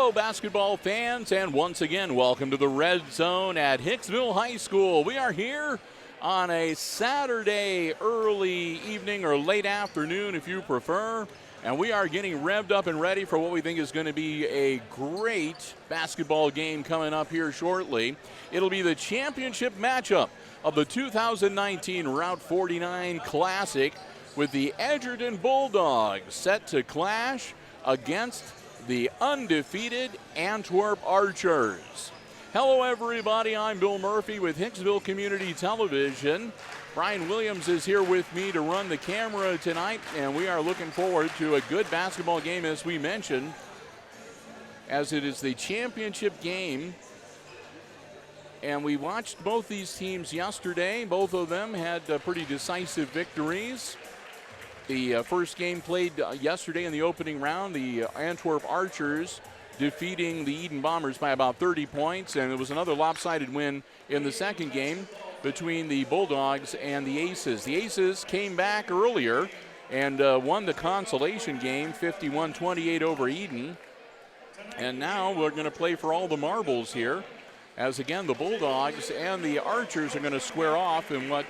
Hello, basketball fans, and once again, welcome to the Red Zone at Hicksville High School. We are here on a Saturday early evening or late afternoon, if you prefer, and we are getting revved up and ready for what we think is going to be a great basketball game coming up here shortly. It'll be the championship matchup of the 2019 Route 49 Classic, with the Edgerton Bulldogs set to clash against the undefeated Antwerp Archers. Hello, everybody. I'm Bill Murphy with Hicksville Community Television. Brian Williams is here with me to run the camera tonight, and we are looking forward to a good basketball game, as we mentioned, as it is the championship game. And we watched both these teams yesterday. Both of them had pretty decisive victories. The first game played yesterday in the opening round, the Antwerp Archers defeating the Eden Bombers by about 30 points, and it was another lopsided win in the second game between the Bulldogs and the Aces. The Aces came back earlier and won the consolation game 51-28 over Eden. And now we're going to play for all the marbles here, as again the Bulldogs and the Archers are going to square off in what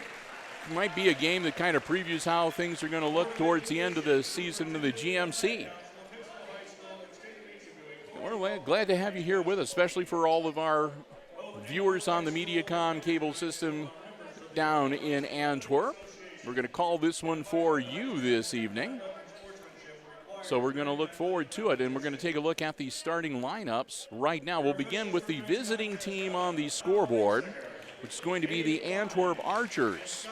might be a game that kind of previews how things are going to look towards the end of the season of the GMC. We're glad to have you here with us, especially for all of our viewers on the Mediacom cable system down in Antwerp. We're going to call this one for you this evening. So we're going to look forward to it, and we're going to take a look at the starting lineups right now. We'll begin with the visiting team on the scoreboard, which is going to be the Antwerp Archers.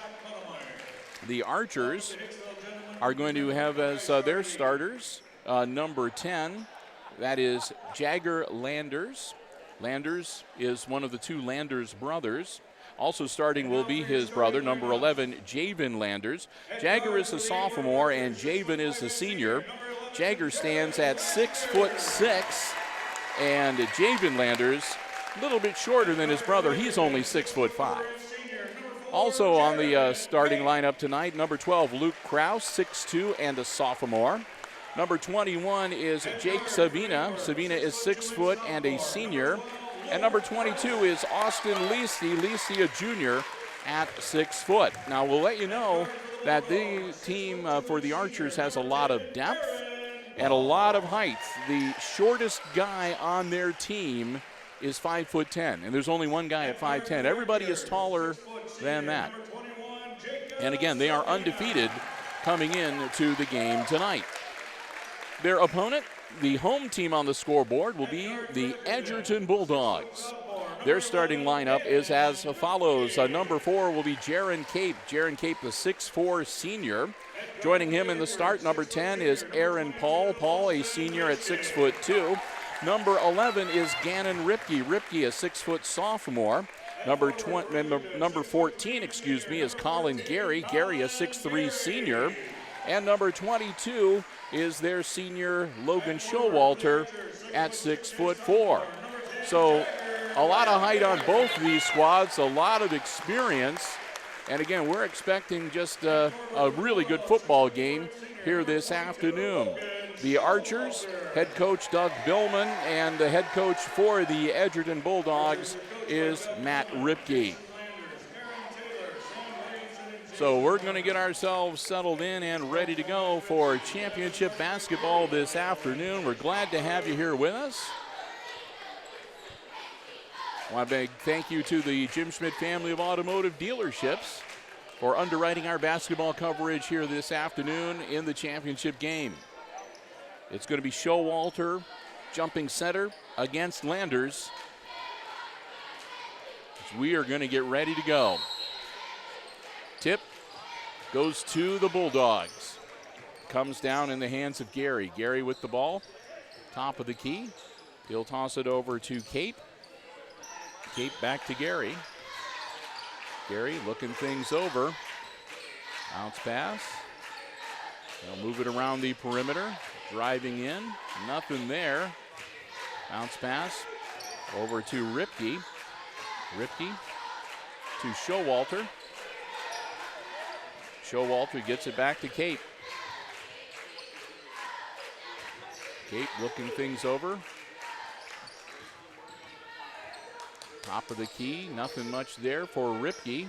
The Archers are going to have as their starters number 10, that is Jagger Landers. Landers is one of the two Landers brothers. Also starting will be his brother, number 11, Javen Landers. Jagger is a sophomore and Javen is a senior. Jagger stands at 6'6", and Javen Landers a little bit shorter than his brother. He's only 6'5". Also on the starting lineup tonight, number 12, Luke Kraus, 6'2", and a sophomore. Number 21 is Jake Savina. Savina is 6 foot and a senior. And number 22 is Austin Lisi, a junior at 6 foot. Now we'll let you know that the team for the Archers has a lot of depth and a lot of height. The shortest guy on their team is 5'10", and there's only one guy at 5'10". Everybody is taller than that. And again, they are undefeated coming into the game tonight. Their opponent, the home team on the scoreboard, will be the Edgerton Bulldogs. Their starting lineup is as follows. Number 4 will be Jaron Cape. Jaron Cape, the 6'4" senior. Joining him in the start, number 10 is Aaron Paul. Paul, a senior at 6'2". Number 11 is Gannon Ripke. Ripke, a 6-foot sophomore. Number 14, is Colin Gary. Gary, a 6'3" senior. And number 22 is their senior, Logan Showalter, at 6'4". So a lot of height on both of these squads, a lot of experience. And again, we're expecting just a really good football game here this afternoon. The Archers, head coach Doug Billman, and the head coach for the Edgerton Bulldogs is Matt Ripke. So we're going to get ourselves settled in and ready to go for championship basketball this afternoon. We're glad to have you here with us. I want to big thank you to the Jim Schmidt family of automotive dealerships for underwriting our basketball coverage here this afternoon in the championship game. It's going to be Showalter jumping center against Landers. We are going to get ready to go. Tip goes to the Bulldogs. Comes down in the hands of Gary. Gary with the ball, top of the key. He'll toss it over to Cape. Cape back to Gary. Gary looking things over. Bounce pass. They'll move it around the perimeter. Driving in, nothing there. Bounce pass over to Ripke. Ripke to Showalter. Showalter gets it back to Cape. Cape looking things over. Top of the key, nothing much there for Ripke.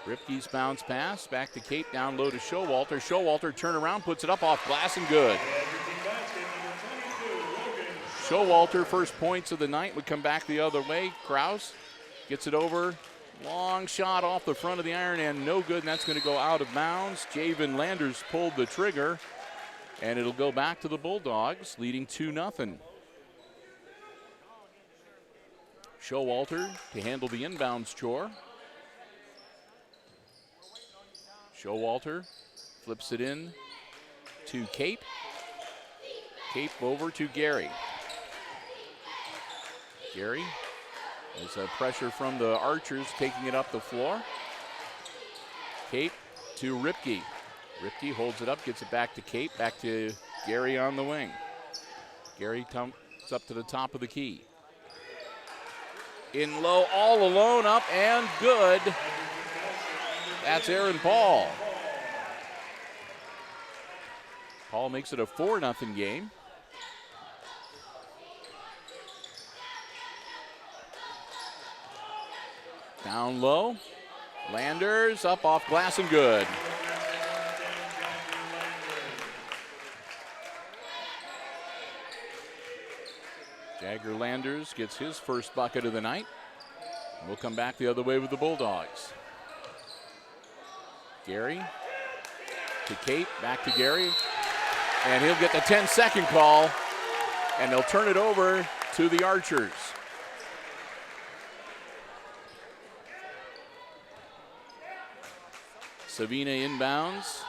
Ripke's bounce pass, back to Cape, down low to Showalter. Showalter turn around, puts it up off glass and good. Showalter, first points of the night, would come back the other way. Kraus gets it over. Long shot off the front of the iron and no good, and that's going to go out of bounds. Javen Landers pulled the trigger, and it'll go back to the Bulldogs, leading 2-0. Showalter to handle the inbounds chore. Showalter flips it in to Cape. Cape over to Gary. Gary has a pressure from the Archers, taking it up the floor. Cape to Ripke. Ripke holds it up, gets it back to Cape, back to Gary on the wing. Gary comes up to the top of the key. In low, all alone, up and good. That's Aaron Paul. Paul makes it a 4-0 game. Down low, Landers up off glass and good. Jagger Landers gets his first bucket of the night. We'll come back the other way with the Bulldogs. Gary to Cape, back to Gary, and he'll get the 10-second call, and they'll turn it over to the Archers. Savina inbounds,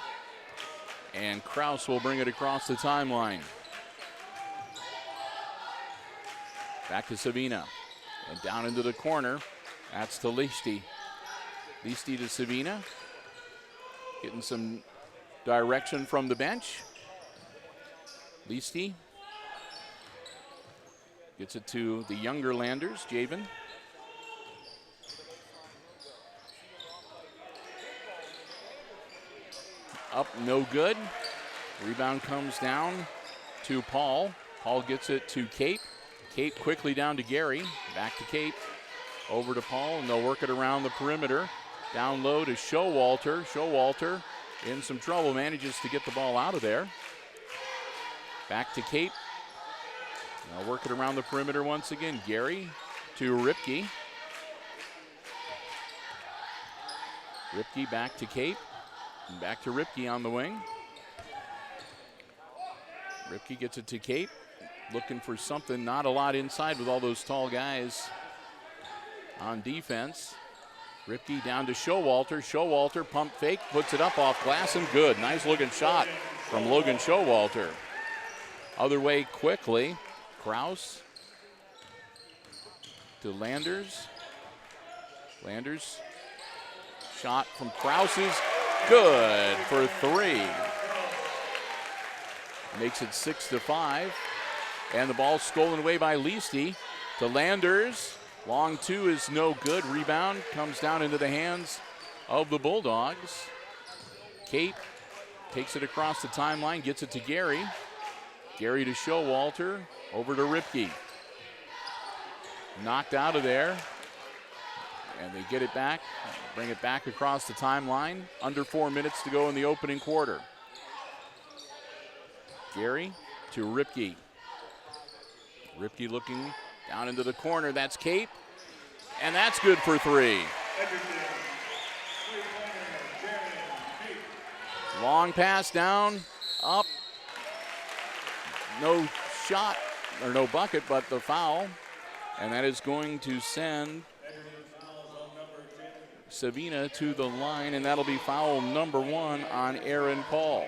and Kraus will bring it across the timeline. Back to Savina, and down into the corner. That's to Lichty. Lichty to Savina, getting some direction from the bench. Lichty gets it to the younger Landers, Javen. Up, no good. Rebound comes down to Paul. Paul gets it to Cape. Cape quickly down to Gary. Back to Cape. Over to Paul, and they'll work it around the perimeter. Down low to Showalter. Showalter in some trouble, manages to get the ball out of there. Back to Cape. They'll work it around the perimeter once again. Gary to Ripke. Ripke back to Cape. And back to Ripke on the wing. Ripke gets it to Cape. Looking for something, not a lot inside with all those tall guys on defense. Ripke down to Showalter. Showalter pump fake, puts it up off glass and good. Nice looking shot from Logan Showalter. Other way quickly. Kraus to Landers. Landers shot from Kraus is good for three. Makes it 6-5. And the ball stolen away by Lichty to Landers. Long two is no good. Rebound comes down into the hands of the Bulldogs. Cape takes it across the timeline, gets it to Gary. Gary to Showalter, over to Ripke. Knocked out of there. And they get it back, bring it back across the timeline. Under 4 minutes to go in the opening quarter. Gary to Ripke. Ripke looking down into the corner. That's Cape. And that's good for three. Long pass down, up. No shot, or no bucket, but the foul. And that is going to send Savina to the line, and that'll be foul number 1 on Aaron Paul.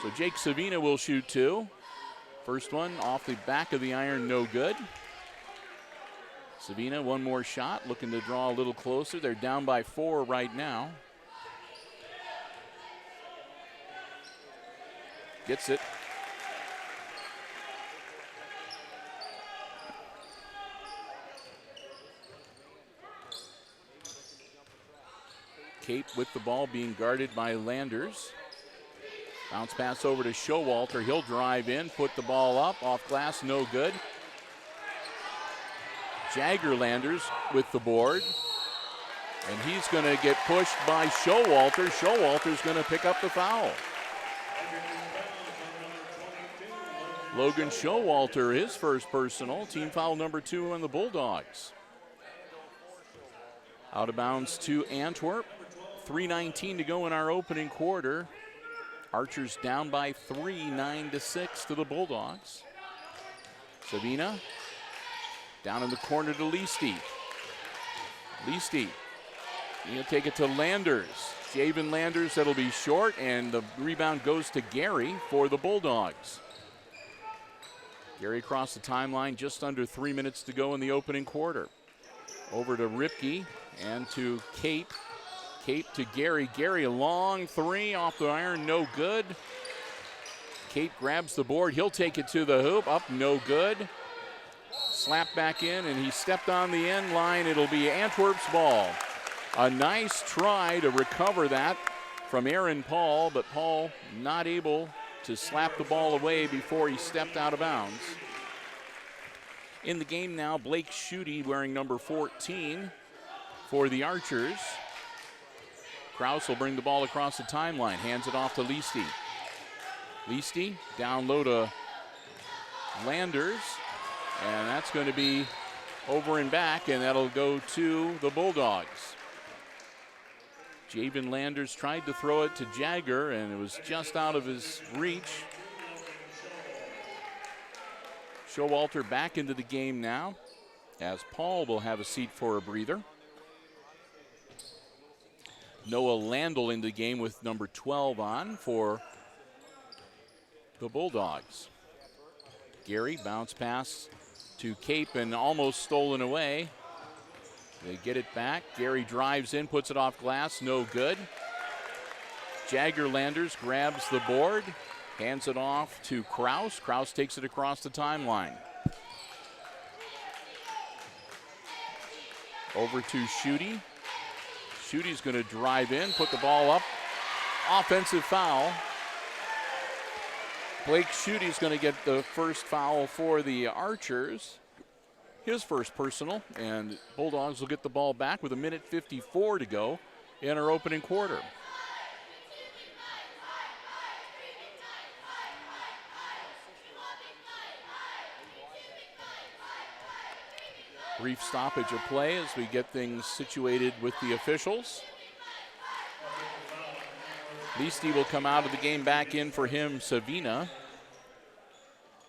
So Jake Savina will shoot 2. First one off the back of the iron, no good. Savina, one more shot, looking to draw a little closer. They're down by 4 right now. Gets it. Cape with the ball being guarded by Landers. Bounce pass over to Showalter. He'll drive in, put the ball up, off glass, no good. Jaggerlanders with the board. And he's going to get pushed by Showalter. Showalter's going to pick up the foul. Logan Showalter, his first personal. Team foul number 2 on the Bulldogs. Out of bounds to Antwerp. 3:19 to go in our opening quarter. Archers down by 3, 9-6 to the Bulldogs. Savina down in the corner to Leasty. Leasty, he'll take it to Landers. Javen Landers, that'll be short, and the rebound goes to Gary for the Bulldogs. Gary across the timeline, just under 3 minutes to go in the opening quarter. Over to Ripke and to Cape. Cape to Gary. Gary, a long 3 off the iron, no good. Cape grabs the board. He'll take it to the hoop. Up, no good. Slap back in, and he stepped on the end line. It'll be Antwerp's ball. A nice try to recover that from Aaron Paul, but Paul not able to slap the ball away before he stepped out of bounds. In the game now, Blake Schutte wearing number 14 for the Archers. Kraus will bring the ball across the timeline, hands it off to Leasty. Leasty down low to Landers, and that's going to be over and back, and that'll go to the Bulldogs. Javen Landers tried to throw it to Jagger, and it was just out of his reach. Showalter back into the game now, as Paul will have a seat for a breather. Noah Landel in the game with number 12 on for the Bulldogs. Gary, bounce pass to Cape and almost stolen away. They get it back. Gary drives in, puts it off glass, no good. Jaggerlanders grabs the board, hands it off to Kraus. Kraus takes it across the timeline. Over to Schutte. Schutte's going to drive in, put the ball up. Offensive foul. Blake Schutte's going to get the first foul for the Archers. His first personal, and Bulldogs will get the ball back with 1:54 to go in our opening quarter. Brief stoppage of play as we get things situated with the officials. Leasty will come out of the game, back in for him, Savina.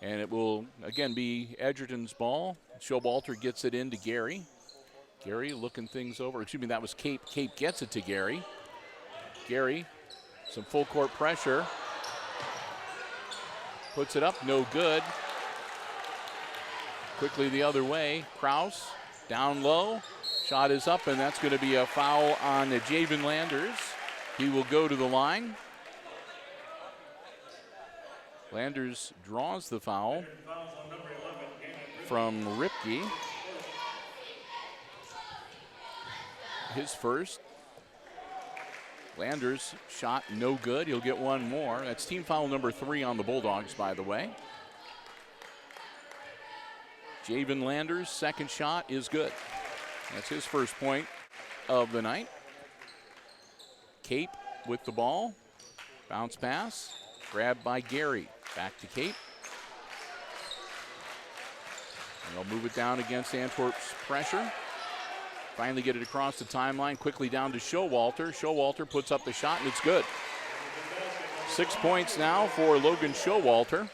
And it will, again, be Edgerton's ball. Showalter gets it into Gary. Gary looking things over. Excuse me, that was Cape. Cape gets it to Gary. Gary, some full court pressure. Puts it up, no good. Quickly the other way. Kraus down low. Shot is up, and that's going to be a foul on Javen Landers. He will go to the line. Landers draws the foul from Ripke. His first. Landers shot no good. He'll get one more. That's team foul number 3 on the Bulldogs, by the way. Javen Landers' second shot is good. That's his first point of the night. Cape with the ball. Bounce pass. Grabbed by Gary. Back to Cape. And they'll move it down against Antwerp's pressure. Finally get it across the timeline. Quickly down to Showalter. Showalter puts up the shot, and it's good. 6 points now for Logan Showalter.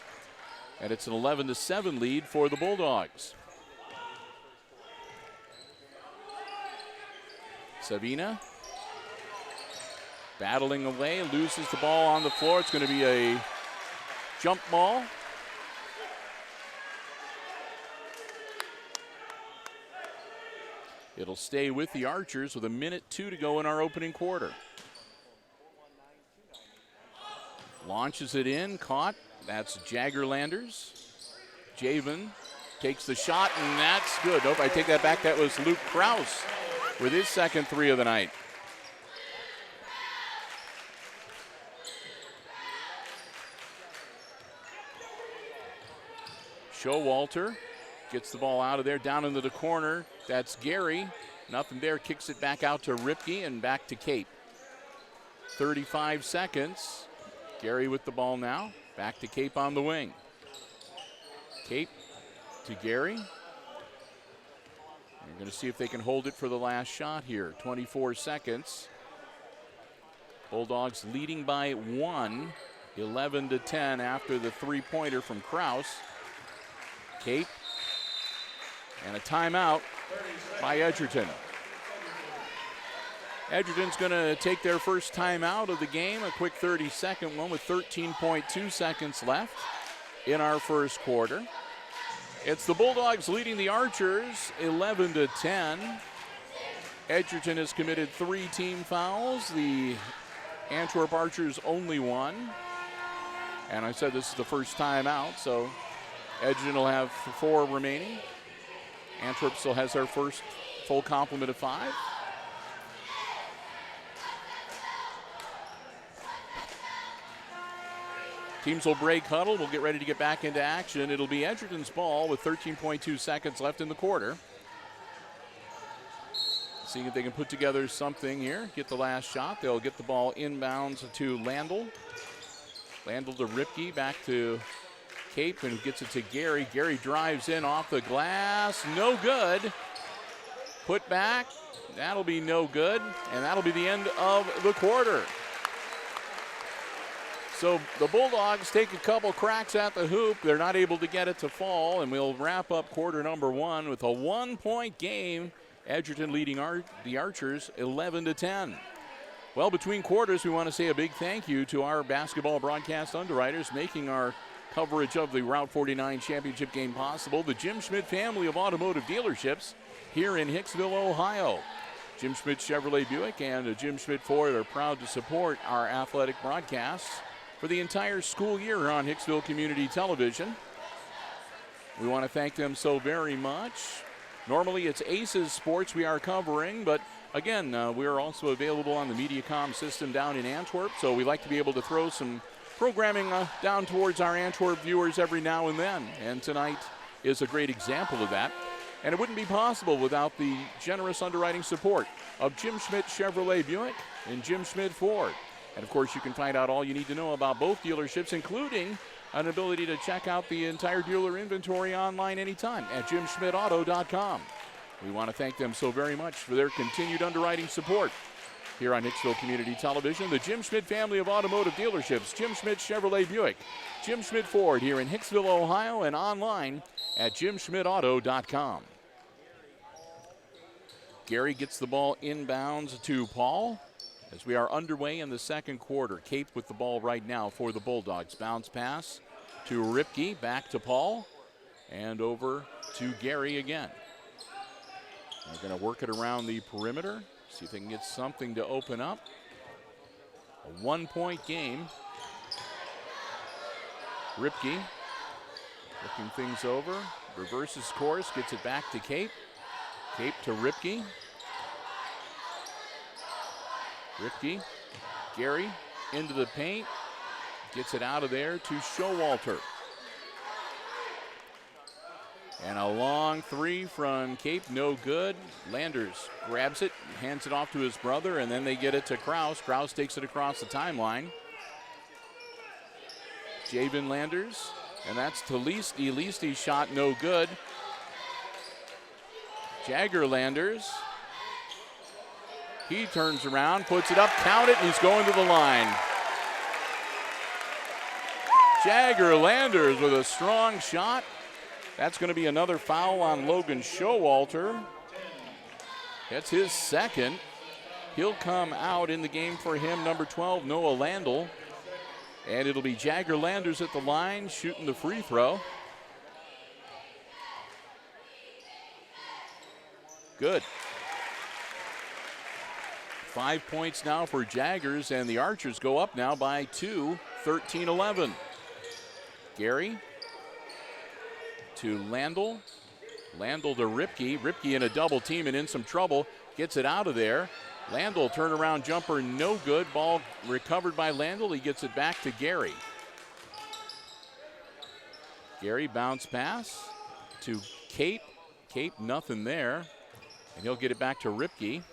And it's an 11-7 lead for the Bulldogs. Savina battling away, loses the ball on the floor. It's going to be a jump ball. It'll stay with the Archers with 1:02 to go in our opening quarter. Launches it in, caught. That's Jaggerlanders. Javen takes the shot, and that's good. Nope, I take that back. That was Luke Kraus with his second 3 of the night. Showalter gets the ball out of there, down into the corner. That's Gary. Nothing there, kicks it back out to Ripke and back to Cape. 35 seconds. Gary with the ball now. Back to Cape on the wing. Cape to Gary. We're going to see if they can hold it for the last shot here. 24 seconds. Bulldogs leading by 1, 11-10 after the three-pointer from Kraus. Cape. And a timeout by Edgerton. Edgerton's going to take their first timeout of the game, a quick 30-second one with 13.2 seconds left in our first quarter. It's the Bulldogs leading the Archers 11-10. Edgerton has committed 3 team fouls. The Antwerp Archers only 1. And I said this is the first timeout, so Edgerton will have 4 remaining. Antwerp still has their first full complement of 5. Teams will break huddle. We'll get ready to get back into action. It'll be Edgerton's ball with 13.2 seconds left in the quarter. Seeing if they can put together something here. Get the last shot. They'll get the ball inbounds to Landl. Landl to Ripke. Back to Cape, and gets it to Gary. Gary drives in off the glass. No good. Put back. That'll be no good. And that'll be the end of the quarter. So the Bulldogs take a couple cracks at the hoop. They're not able to get it to fall, and we'll wrap up quarter number 1 with a 1-point game. Edgerton leading the Archers 11-10. Well, between quarters, we want to say a big thank you to our basketball broadcast underwriters making our coverage of the Route 49 championship game possible. The Jim Schmidt family of automotive dealerships here in Hicksville, Ohio. Jim Schmidt Chevrolet Buick and Jim Schmidt Ford are proud to support our athletic broadcasts for the entire school year on Hicksville Community Television. We want to thank them so very much. Normally it's Aces Sports we are covering, but again, we are also available on the Mediacom system down in Antwerp, so we like to be able to throw some programming down towards our Antwerp viewers every now and then, and tonight is a great example of that. And it wouldn't be possible without the generous underwriting support of Jim Schmidt Chevrolet Buick and Jim Schmidt Ford. And, of course, you can find out all you need to know about both dealerships, including an ability to check out the entire dealer inventory online anytime at jimschmidtauto.com. We want to thank them so very much for their continued underwriting support here on Hicksville Community Television. The Jim Schmidt family of automotive dealerships, Jim Schmidt Chevrolet Buick, Jim Schmidt Ford here in Hicksville, Ohio, and online at jimschmidtauto.com. Gary gets the ball inbounds to Paul. As we are underway in the second quarter, Cape with the ball right now for the Bulldogs. Bounce pass to Ripke, back to Paul, and over to Gary again. They're going to work it around the perimeter, see if they can get something to open up. A 1-point game. Ripke looking things over, reverses course, gets it back to Cape. Cape to Ripke. Ripke, Gary into the paint, gets it out of there to Showalter. And a long 3 from Cape, no good. Landers grabs it, hands it off to his brother, and then they get it to Kraus. Kraus takes it across the timeline. Javen Landers, and that's to Leasty. Leasty's shot no good. Jagger Landers. He turns around, puts it up, count it, and he's going to the line. Jagger Landers with a strong shot. That's going to be another foul on Logan Showalter. That's his second. He'll come out in the game for him, number 12, Noah Landl. And it'll be Jagger Landers at the line, shooting the free throw. Good. 5 points now for Jaggers, and the Archers go up now by 2, 13-11. Gary to Landl. Landl to Ripke. Ripke in a double team and in some trouble. Gets it out of there. Landl turnaround jumper, no good. Ball recovered by Landl. He gets it back to Gary. Gary bounce pass to Cape. Cape, nothing there. And he'll get it back to Ripke.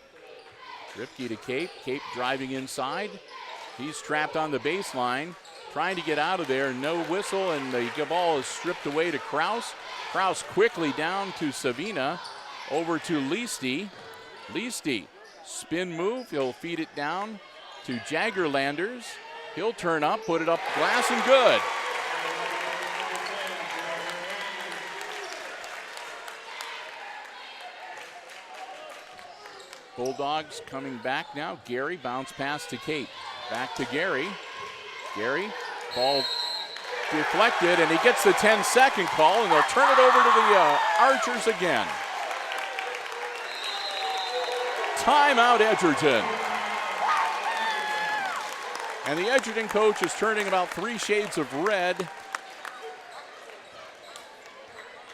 Ripke to Cape. Cape driving inside. He's trapped on the baseline, trying to get out of there. No whistle, and the ball is stripped away to Kraus. Kraus quickly down to Savina. Over to Leasty. Leasty, spin move. He'll feed it down to Jaggerlanders. He'll turn up, put it up glass, and good. Bulldogs coming back now. Gary, bounce pass to Cape. Back to Gary. Gary, ball deflected, and he gets the 10-second call, and they'll turn it over to the Archers again. Timeout, Edgerton. And the Edgerton coach is turning about 3 shades of red.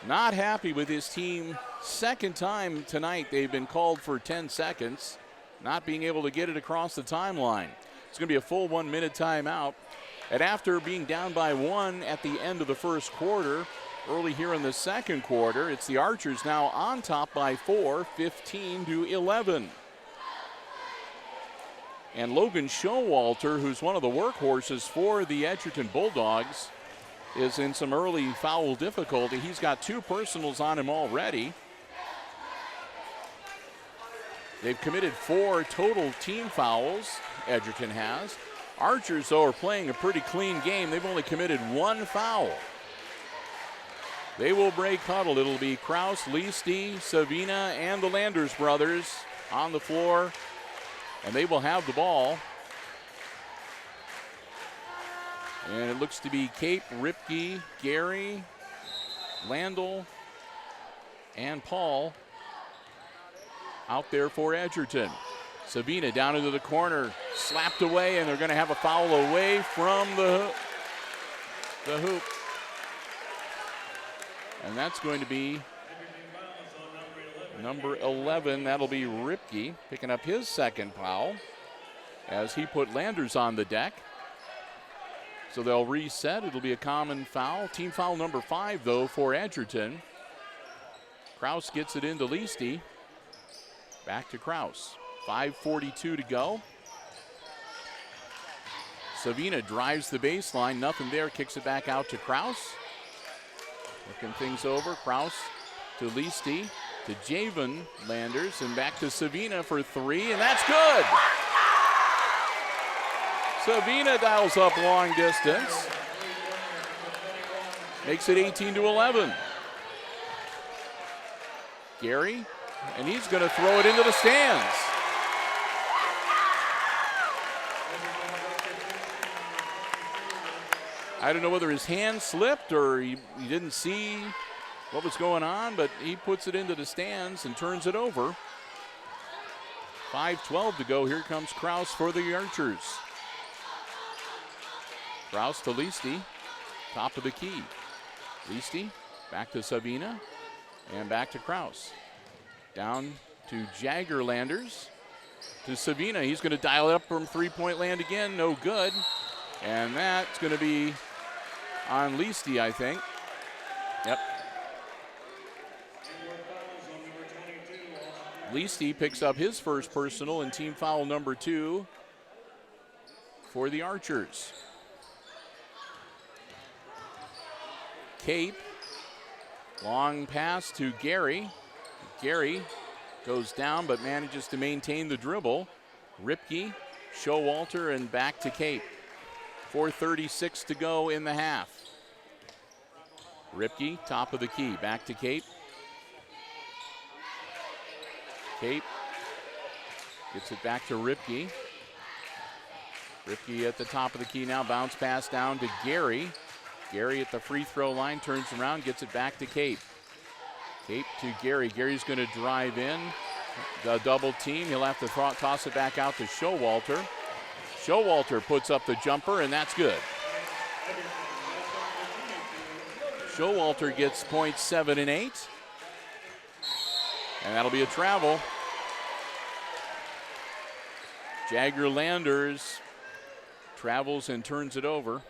Not happy with his team. Second time tonight they've been called for 10 seconds, not being able to get it across the timeline. It's going to be a full 1 minute timeout. And after being down by 1 at the end of the first quarter, early here in the second quarter, it's the Archers now on top by 4, 15-11. And Logan Showalter, who's one of the workhorses for the Edgerton Bulldogs, is in some early foul difficulty. He's got 2 personals on him already. They've committed 4 total team fouls, Edgerton has. Archers, though, are playing a pretty clean game. They've only committed 1 foul. They will break huddle. It'll be Kraus, Leasty, Savina, and the Landers brothers on the floor, and they will have the ball. And it looks to be Cape, Ripke, Gary, Landell, and Paul out there for Edgerton. Savina down into the corner, slapped away, and they're going to have a foul away from the hoop. And that's going to be number 11. That'll be Ripke picking up his second foul as he put Landers on the deck. So they'll reset. It'll be a common foul. Team foul number 5, though, for Edgerton. Kraus gets it into Leasty. Back to Kraus. 5:42 to go. Savina drives the baseline. Nothing there. Kicks it back out to Kraus. Looking things over. Kraus to Leasty. To Javen Landers. And back to Savina for 3. And that's good. Savina dials up long distance. Makes it 18-11. Gary, and he's going to throw it into the stands. I don't know whether his hand slipped or he didn't see what was going on, but he puts it into the stands and turns it over. 5:12 to go. Here comes Kraus for the Archers. Kraus to Leasty, top of the key. Leasty, back to Savina, and back to Kraus. Down to Jaggerlanders, to Savina. He's going to dial it up from three-point land again, no good. And that's going to be on Leasty, I think. Yep. Leasty picks up his first personal and team foul number 2 for the Archers. Cape, long pass to Gary. Gary goes down but manages to maintain the dribble. Ripke, Showalter, and back to Cape. 4:36 to go in the half. Ripke, top of the key, back to Cape. Cape gets it back to Ripke. Ripke at the top of the key now, bounce pass down to Gary. Gary at the free throw line, turns around, gets it back to Cape. Cape to Gary. Gary's going to drive in. The double team. He'll have to toss it back out to Showalter. Showalter puts up the jumper, and that's good. Showalter gets points 7 and 8. And that'll be a travel. Jaggerlanders travels and turns it over.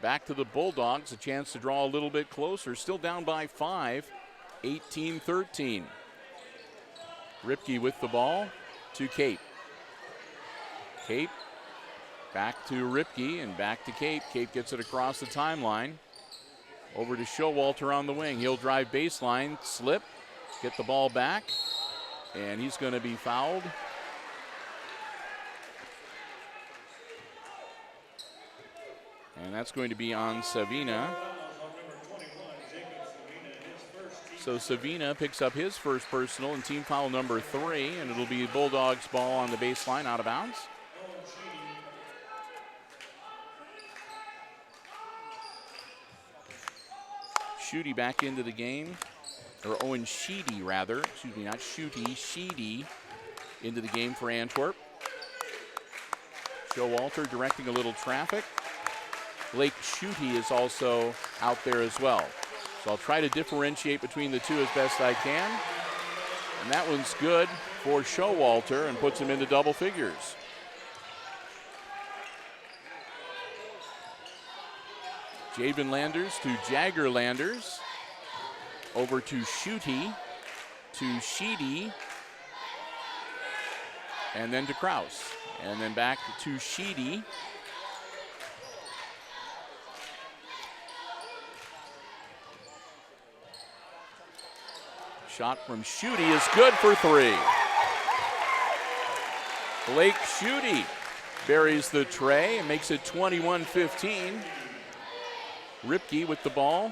Back to the Bulldogs, a chance to draw a little bit closer. Still down by 5, 18-13. Ripke with the ball to Cape. Cape back to Ripke and back to Cape. Cape gets it across the timeline. Over to Showalter on the wing. He'll drive baseline, slip, get the ball back, and he's going to be fouled. And that's going to be on Savina. So Savina picks up his first personal and team foul number 3, and it'll be Bulldogs ball on the baseline out of bounds. Schutte back into the game, or Owen Sheedy rather, excuse me, not Schutte, Sheedy into the game for Antwerp. Showalter directing a little traffic. Blake Schutte is also out there as well. So I'll try to differentiate between the two as best I can. And that one's good for Showalter and puts him into double figures. Javen Landers to Jagger Landers. Over to Schutte, to Sheedy, and then to Kraus. And then back to Sheedy. Shot from Schutte is good for 3. Blake Schutte buries the tray and makes it 21-15. Ripke with the ball.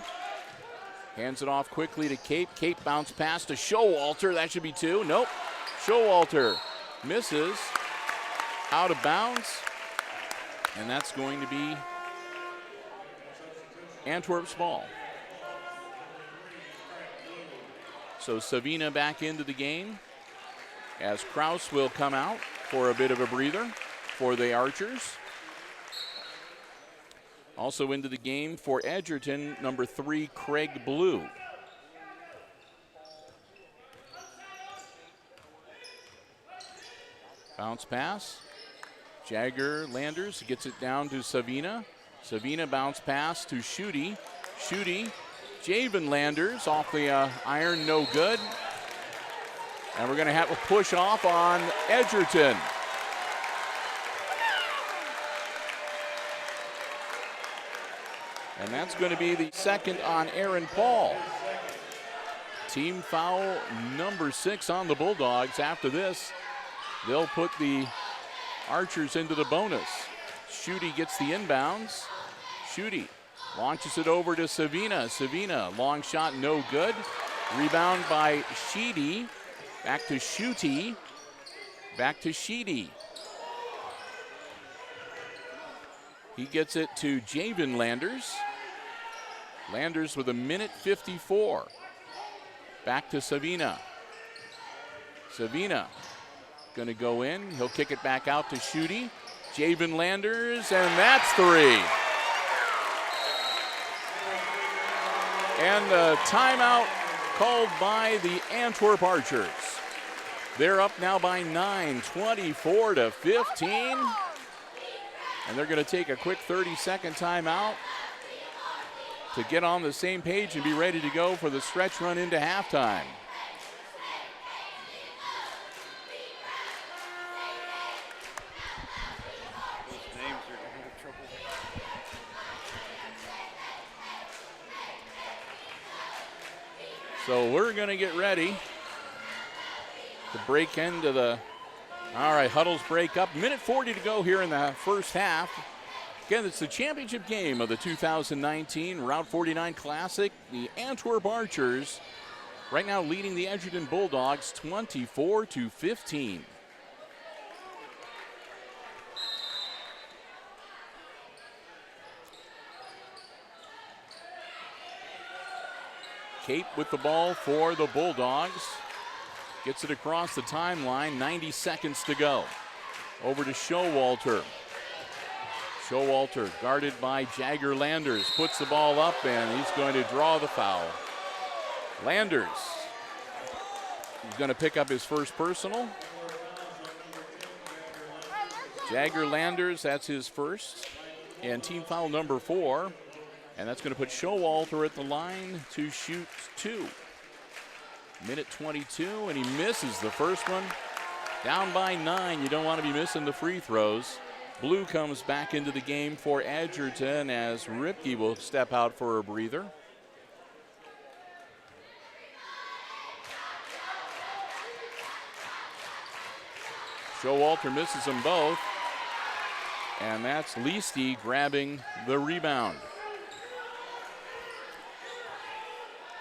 Hands it off quickly to Cape. Cape bounce pass to Showalter. That should be 2. Nope. Showalter misses. Out of bounds. And that's going to be Antwerp's ball. So Savina back into the game as Kraus will come out for a bit of a breather for the Archers. Also into the game for Edgerton, number 3, Craig Blue. Bounce pass. Jagger Landers gets it down to Savina. Savina bounce pass to Schutte. Schutte, Javen Landers off the iron, no good. And we're going to have a push off on Edgerton. And that's going to be the second on Aaron Paul. Team foul number 6 on the Bulldogs. After this, they'll put the Archers into the bonus. Schutte gets the inbounds. Schutte launches it over to Savina. Savina, long shot, no good. Rebound by Sheedy. Back to Schutte. Back to Sheedy. He gets it to Javen Landers. Landers with 1:54. Back to Savina. Savina going to go in. He'll kick it back out to Schutte. Javen Landers, and that's 3. And a timeout called by the Antwerp Archers. They're up now by 9, 24-15. And they're going to take a quick 30-second timeout to get on the same page and be ready to go for the stretch run into halftime. So we're going to get ready to break into the, all right, huddles break up. 1:40 to go here in the first half. Again, it's the championship game of the 2019 Route 49 Classic. The Antwerp Archers right now leading the Edgerton Bulldogs 24-15. Cape with the ball for the Bulldogs. Gets it across the timeline, 90 seconds to go. Over to Showalter. Showalter guarded by Jagger Landers. Puts the ball up and he's going to draw the foul. Landers. He's going to pick up his first personal. Jagger Landers, that's his first. and team foul number 4. And that's going to put Showalter at the line to shoot 2. Minute 22, and he misses the first one. Down by 9, you don't want to be missing the free throws. Blue comes back into the game for Edgerton as Ripke will step out for a breather. Showalter misses them both, and that's Leasty grabbing the rebound.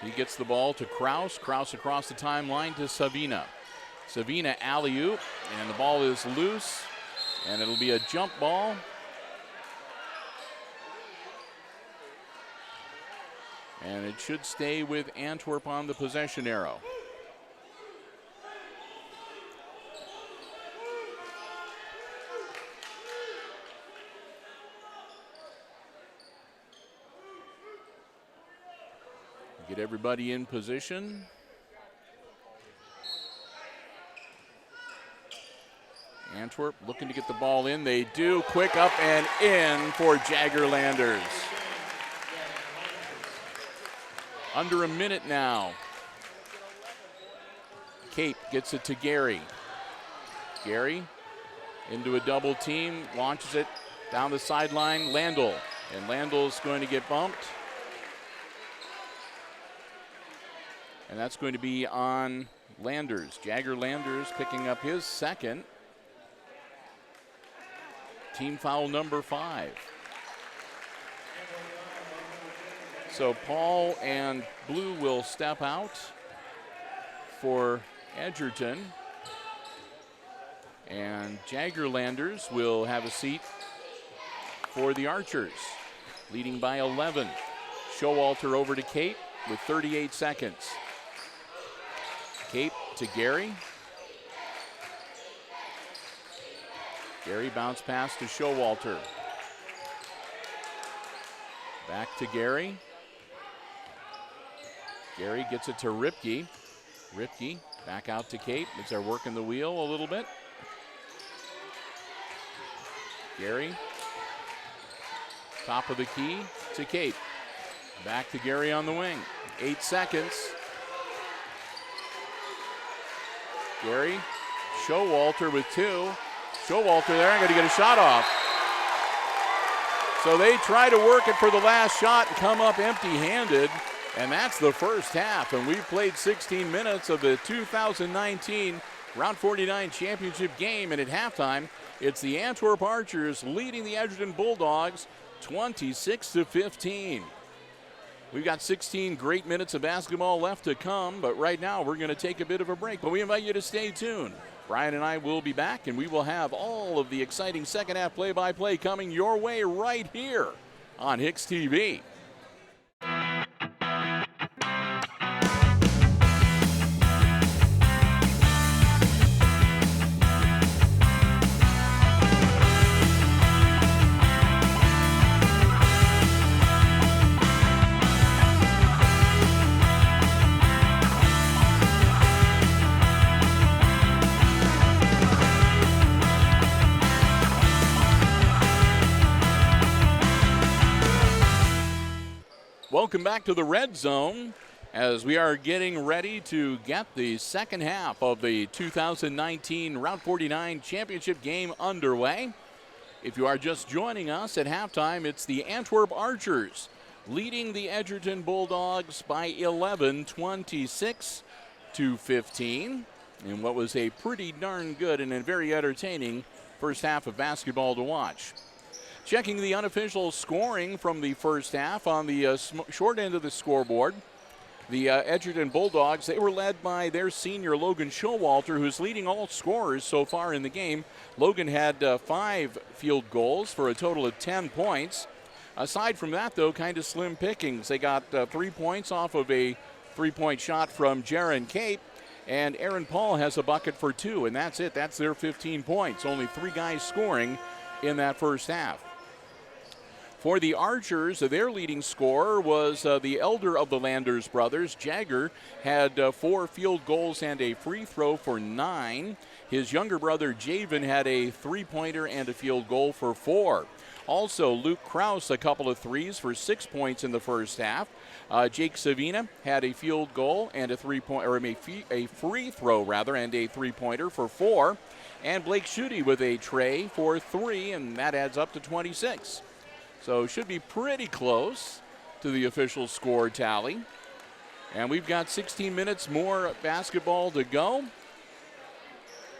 He gets the ball to Kraus. Kraus across the timeline to Savina. Savina alley-oop, and the ball is loose, and it'll be a jump ball. And it should stay with Antwerp on the possession arrow. Get everybody in position. Antwerp looking to get the ball in. They do. Quick up and in for Jagger-Landers. Under a minute now. Cape gets it to Gary. Gary into a double team, launches it down the sideline. Landell, and Landell's going to get bumped. And that's going to be on Landers. Jagger-Landers picking up his second. Team foul number 5. So Paul and Blue will step out for Edgerton. And Jagger-Landers will have a seat for the Archers, leading by 11. Showalter over to Cape with 38 seconds. Cape to Gary. Gary bounce pass to Showalter. Back to Gary. Gary gets it to Ripke. Ripke back out to Cape as they're working the wheel a little bit. Gary, top of the key to Cape. Back to Gary on the wing. 8 seconds. Gary, Showalter with 2. Showalter there, I'm going to get a shot off. So they try to work it for the last shot and come up empty-handed, and that's the first half. And we've played 16 minutes of the 2019 Round 49 championship game, and at halftime, it's the Antwerp Archers leading the Edgerton Bulldogs 26-15. We've got 16 great minutes of basketball left to come, but right now we're going to take a bit of a break. But we invite you to stay tuned. Brian and I will be back, and we will have all of the exciting second half play-by-play coming your way right here on HIX-TV. Welcome back to the Red Zone as we are getting ready to get the second half of the 2019 Route 49 championship game underway. If you are just joining us at halftime, it's the Antwerp Archers leading the Edgerton Bulldogs by 11, 26-15, in what was a pretty darn good and a very entertaining first half of basketball to watch. Checking the unofficial scoring from the first half on the short end of the scoreboard, the Edgerton Bulldogs, they were led by their senior Logan Showalter, who's leading all scorers so far in the game. Logan had 5 field goals for a total of 10 points. Aside from that, though, kind of slim pickings. They got 3 points off of a 3-point shot from Jaron Cape, and Aaron Paul has a bucket for 2, and that's it. That's their 15 points. Only 3 guys scoring in that first half. For the Archers, their leading scorer was the elder of the Landers brothers. Jagger had 4 field goals and a free throw for 9. His younger brother Javen had a three-pointer and a field goal for 4. Also, Luke Kraus, a couple of threes for 6 points in the first half. Jake Savina had a field goal and a free throw and a three-pointer for 4. And Blake Schutte with a tray for 3, and that adds up to 26. So should be pretty close to the official score tally. And we've got 16 minutes more basketball to go.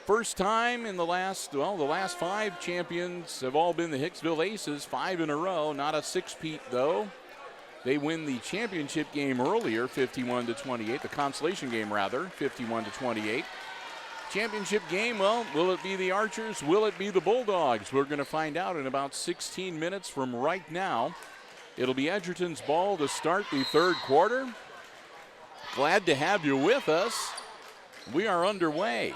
First time in the last 5 champions have all been the Hicksville Aces, 5 in a row, not a six-peat though. They win the championship game earlier, 51-28, the consolation game rather, 51-28. Championship game, well, will it be the Archers? Will it be the Bulldogs? We're going to find out in about 16 minutes from right now. It'll be Edgerton's ball to start the third quarter. Glad to have you with us. We are underway.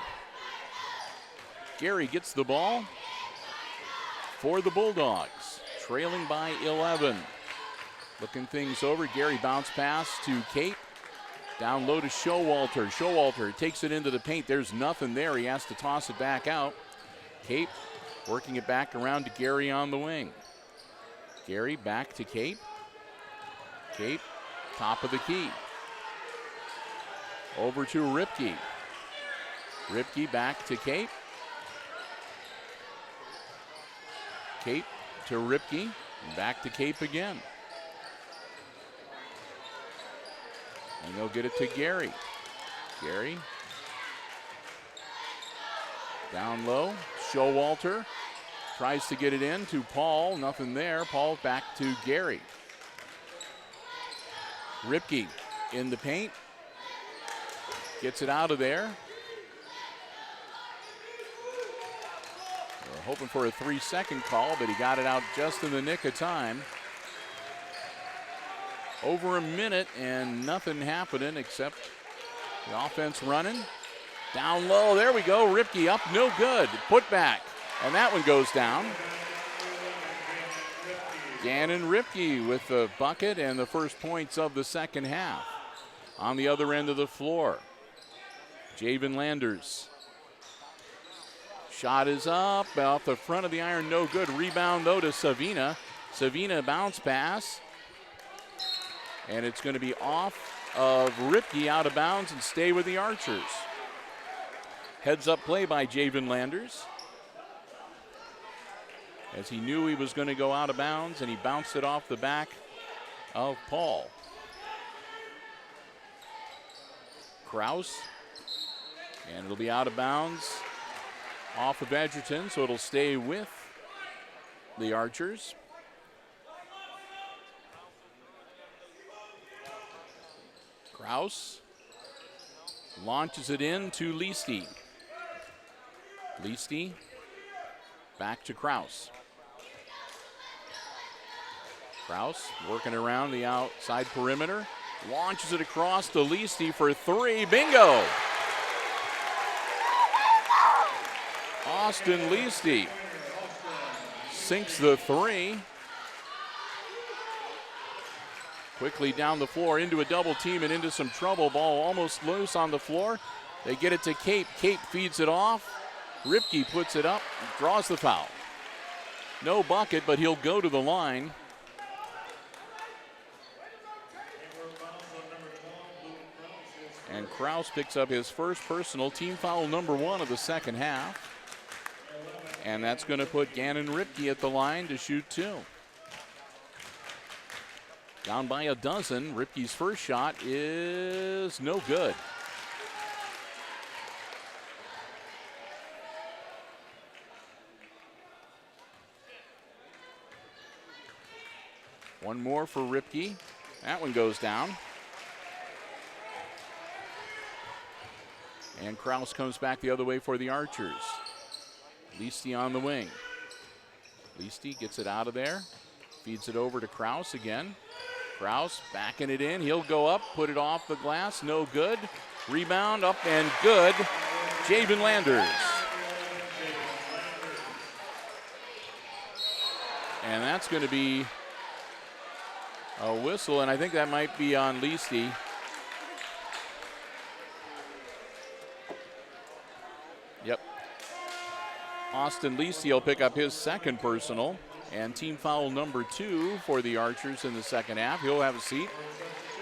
Gary gets the ball for the Bulldogs, trailing by 11. Looking things over, Gary bounce pass to Cape. Down low to Showalter. Showalter takes it into the paint. There's nothing there. He has to toss it back out. Cape working it back around to Gary on the wing. Gary back to Cape. Cape, top of the key. Over to Ripke. Ripke back to Cape. Cape to Ripke, and back to Cape again. And they'll get it to Gary. Gary. Down low, Showalter tries to get it in to Paul, nothing there. Paul back to Gary. Ripke in the paint, gets it out of there. Hoping for a 3-second call, but he got it out just in the nick of time. Over a minute and nothing happening except the offense running. Down low, there we go. Ripke up, no good. Put back, and that one goes down. Gannon Ripke with the bucket and the first points of the second half. On the other end of the floor, Javen Landers. Shot is up, off the front of the iron, no good. Rebound, though, to Savina. Savina bounce pass. And it's going to be off of Ripke, out of bounds, and stay with the Archers. Heads up play by Javen Landers, as he knew he was going to go out of bounds, and he bounced it off the back of Paul. Kraus, and it'll be out of bounds. Off of Edgerton, so it'll stay with the Archers. Kraus launches it in to Leasty. Leasty back to Kraus. Kraus working around the outside perimeter. Launches it across to Leasty for 3. Bingo! Austin Leasty sinks the 3. Quickly down the floor into a double team and into some trouble. Ball almost loose on the floor. They get it to Cape. Cape feeds it off. Ripke puts it up, draws the foul. No bucket, but he'll go to the line. And Kraus picks up his first personal, team foul number 1 of the second half. And that's going to put Gannon Ripke at the line to shoot 2. Down by a dozen. Ripke's first shot is no good. One more for Ripke. That one goes down. And Kraus comes back the other way for the Archers. Leasty on the wing. Leasty gets it out of there. Feeds it over to Kraus again. Kraus backing it in. He'll go up, put it off the glass. No good. Rebound up and good. Javen Landers. And that's going to be a whistle, and I think that might be on Leasty. Yep. Austin Lisi will pick up his second personal. And team foul number 2 for the Archers in the second half. He'll have a seat.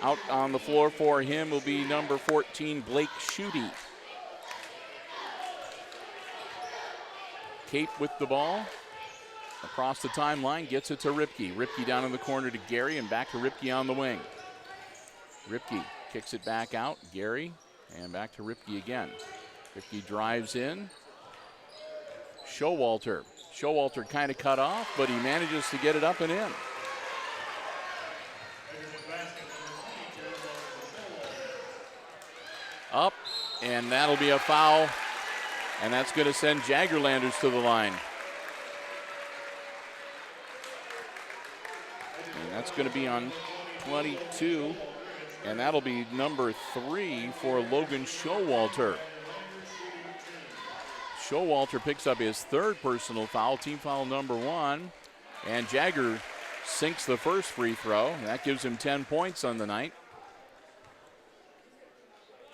Out on the floor for him will be number 14, Blake Schutte. Cape with the ball. Across the timeline, gets it to Ripke. Ripke down in the corner to Gary and back to Ripke on the wing. Ripke kicks it back out. Gary and back to Ripke again. Ripke drives in. Showalter. Showalter kind of cut off, but he manages to get it up and in. Up, and that'll be a foul, and that's going to send Jagerlanders to the line. And that's going to be on 22, and that'll be number 3 for Logan Showalter. Showalter picks up his third personal foul, team foul number 1, and Jagger sinks the first free throw, and that gives him 10 points on the night.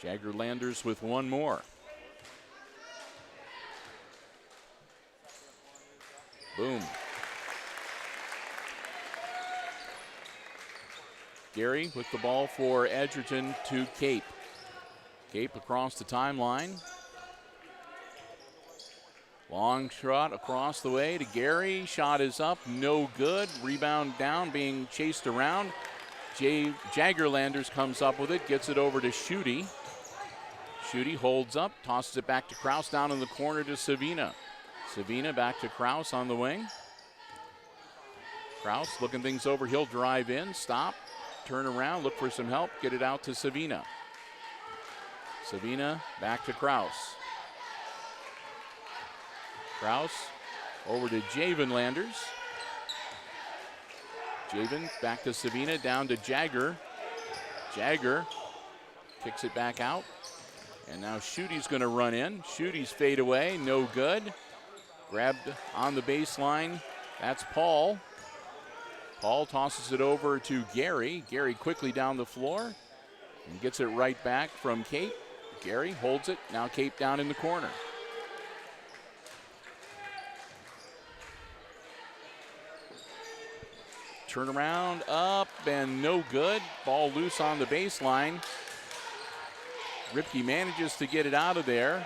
Jagerlanders with one more. Boom. Gary with the ball for Edgerton to Cape. Cape across the timeline. Long shot across the way to Gary. Shot is up, no good. Rebound down, being chased around. Jagerlanders comes up with it, gets it over to Schutte. Schutte holds up, tosses it back to Kraus down in the corner to Savina. Savina back to Kraus on the wing. Kraus looking things over, he'll drive in, stop, turn around, look for some help, get it out to Savina. Savina back to Kraus. Kraus over to Jagerlanders. Javen back to Savina, down to Jagger. Jagger kicks it back out. And now Schutte's going to run in. Schutte's fade away, no good. Grabbed on the baseline, that's Paul. Paul tosses it over to Gary. Gary quickly down the floor and gets it right back from Cape. Gary holds it, now Cape down in the corner. Turnaround, up, and no good. Ball loose on the baseline. Ripke manages to get it out of there.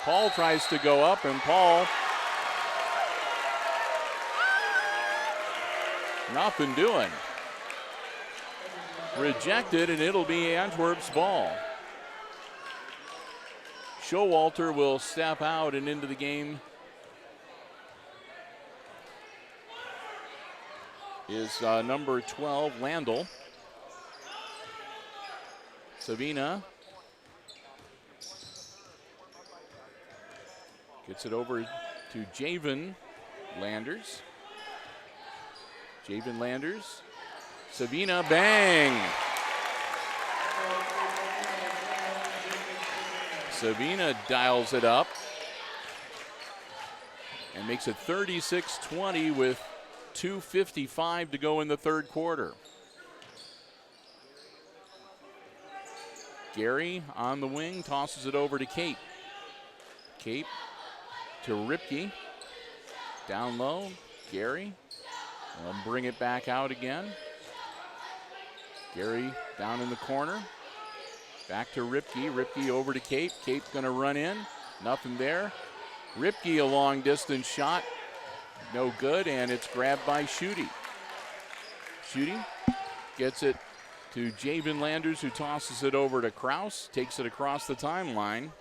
Paul tries to go up, and Paul, nothing doing. Rejected, and it'll be Antwerp's ball. Showalter will step out and into the game. Is number 12, Landel. Savina gets it over to Javen Landers. Javen Landers. Savina, bang! Savina dials it up and makes it 36-20 with 2:55 to go in the third quarter. Gary on the wing tosses it over to Cape. Cape to Ripke. Down low, Gary. They'll bring it back out again. Gary down in the corner. Back to Ripke. Ripke over to Cape. Cape going to run in. Nothing there. Ripke a long distance shot. No good, and it's grabbed by Schutte. Schutte gets it to Javen Landers, who tosses it over to Kraus. Takes it across the timeline.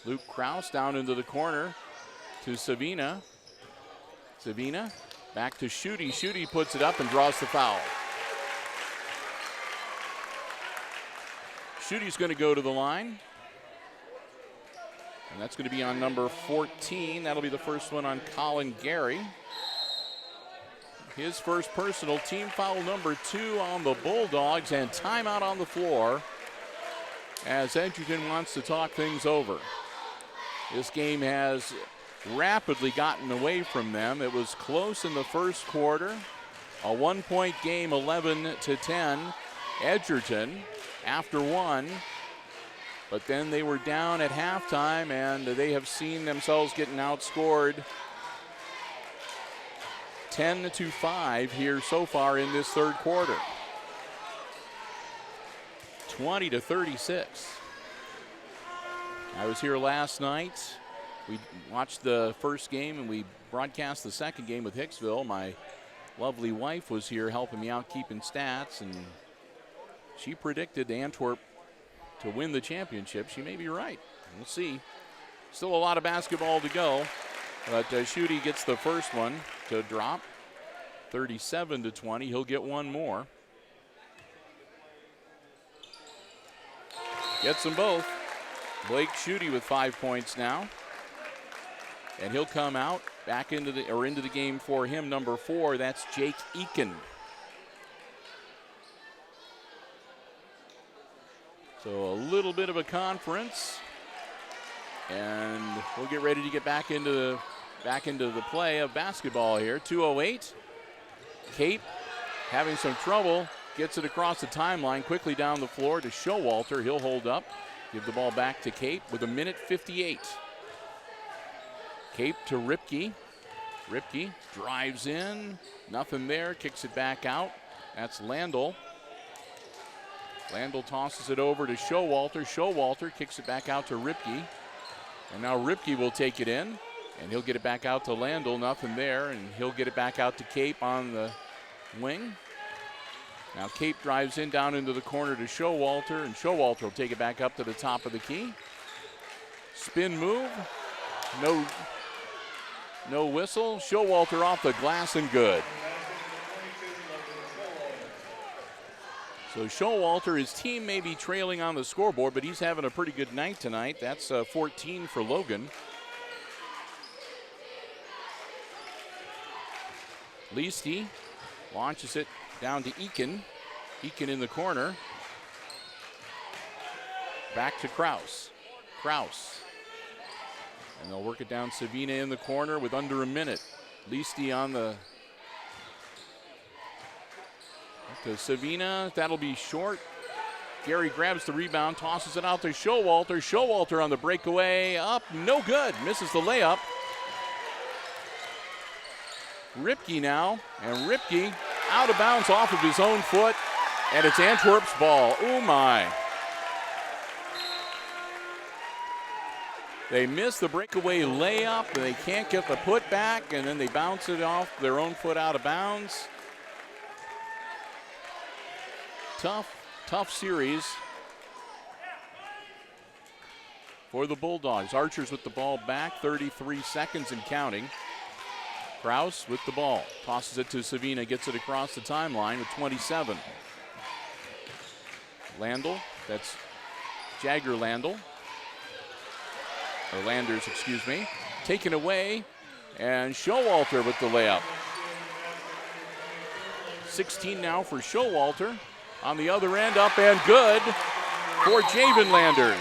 Luke Kraus down into the corner to Savina. Savina back to Schutte. Schutte puts it up and draws the foul. Schutte's going to go to the line. And that's going to be on number 14. That'll be the first one on Colin Gary. His first personal, team foul number 2 on the Bulldogs, and timeout on the floor as Edgerton wants to talk things over. This game has rapidly gotten away from them. It was close in the first quarter. A 1-point game, 11-10. Edgerton after one. But then they were down at halftime, and they have seen themselves getting outscored 10-5 here so far in this third quarter. 20-36. I was here last night. We watched the first game and we broadcast the second game with Hicksville. My lovely wife was here helping me out keeping stats, and she predicted Antwerp to win the championship. She may be right. We'll see. Still a lot of basketball to go, but Schutte gets the first one to drop. 37-20. He'll get one more. Gets them both. Blake Schutte with 5 points now. And he'll come out back into the game for him, number 4. That's Jake Eakin. So a little bit of a conference, and we'll get ready to get back into the play of basketball here. 2:08. Cape having some trouble, gets it across the timeline, quickly down the floor to Showalter. He'll hold up, give the ball back to Cape with 1:58. Cape to Ripke. Ripke drives in, nothing there, kicks it back out. That's Landel. Landel tosses it over to Showalter. Showalter kicks it back out to Ripke. And now Ripke will take it in, and he'll get it back out to Landel. Nothing there, and he'll get it back out to Cape on the wing. Now Cape drives in down into the corner to Showalter, and Showalter will take it back up to the top of the key. Spin move. No whistle. Showalter off the glass and good. So Showalter, his team may be trailing on the scoreboard, but he's having a pretty good night tonight. That's 14 for Logan. Leasty launches it down to Eakin. Eakin in the corner. Back to Kraus. Kraus. And they'll work it down. Savina in the corner with under a minute. Leasty on the... to Savina, that'll be short. Gary grabs the rebound, tosses it out to Showalter. Showalter on the breakaway, up, no good, misses the layup. Ripke now, and Ripke out of bounds off of his own foot, and it's Antwerp's ball. Oh my. They miss the breakaway layup, and they can't get the putback, and then they bounce it off their own foot out of bounds. Tough series for the Bulldogs. Archers with the ball back, 33 seconds and counting. Kraus with the ball, tosses it to Savina, gets it across the timeline with 27. Landel, that's Jagger Landel. Or Landers, excuse me. Taken away, and Showalter with the layup. 16 now for Showalter. On the other end, up and good for Javen Landers.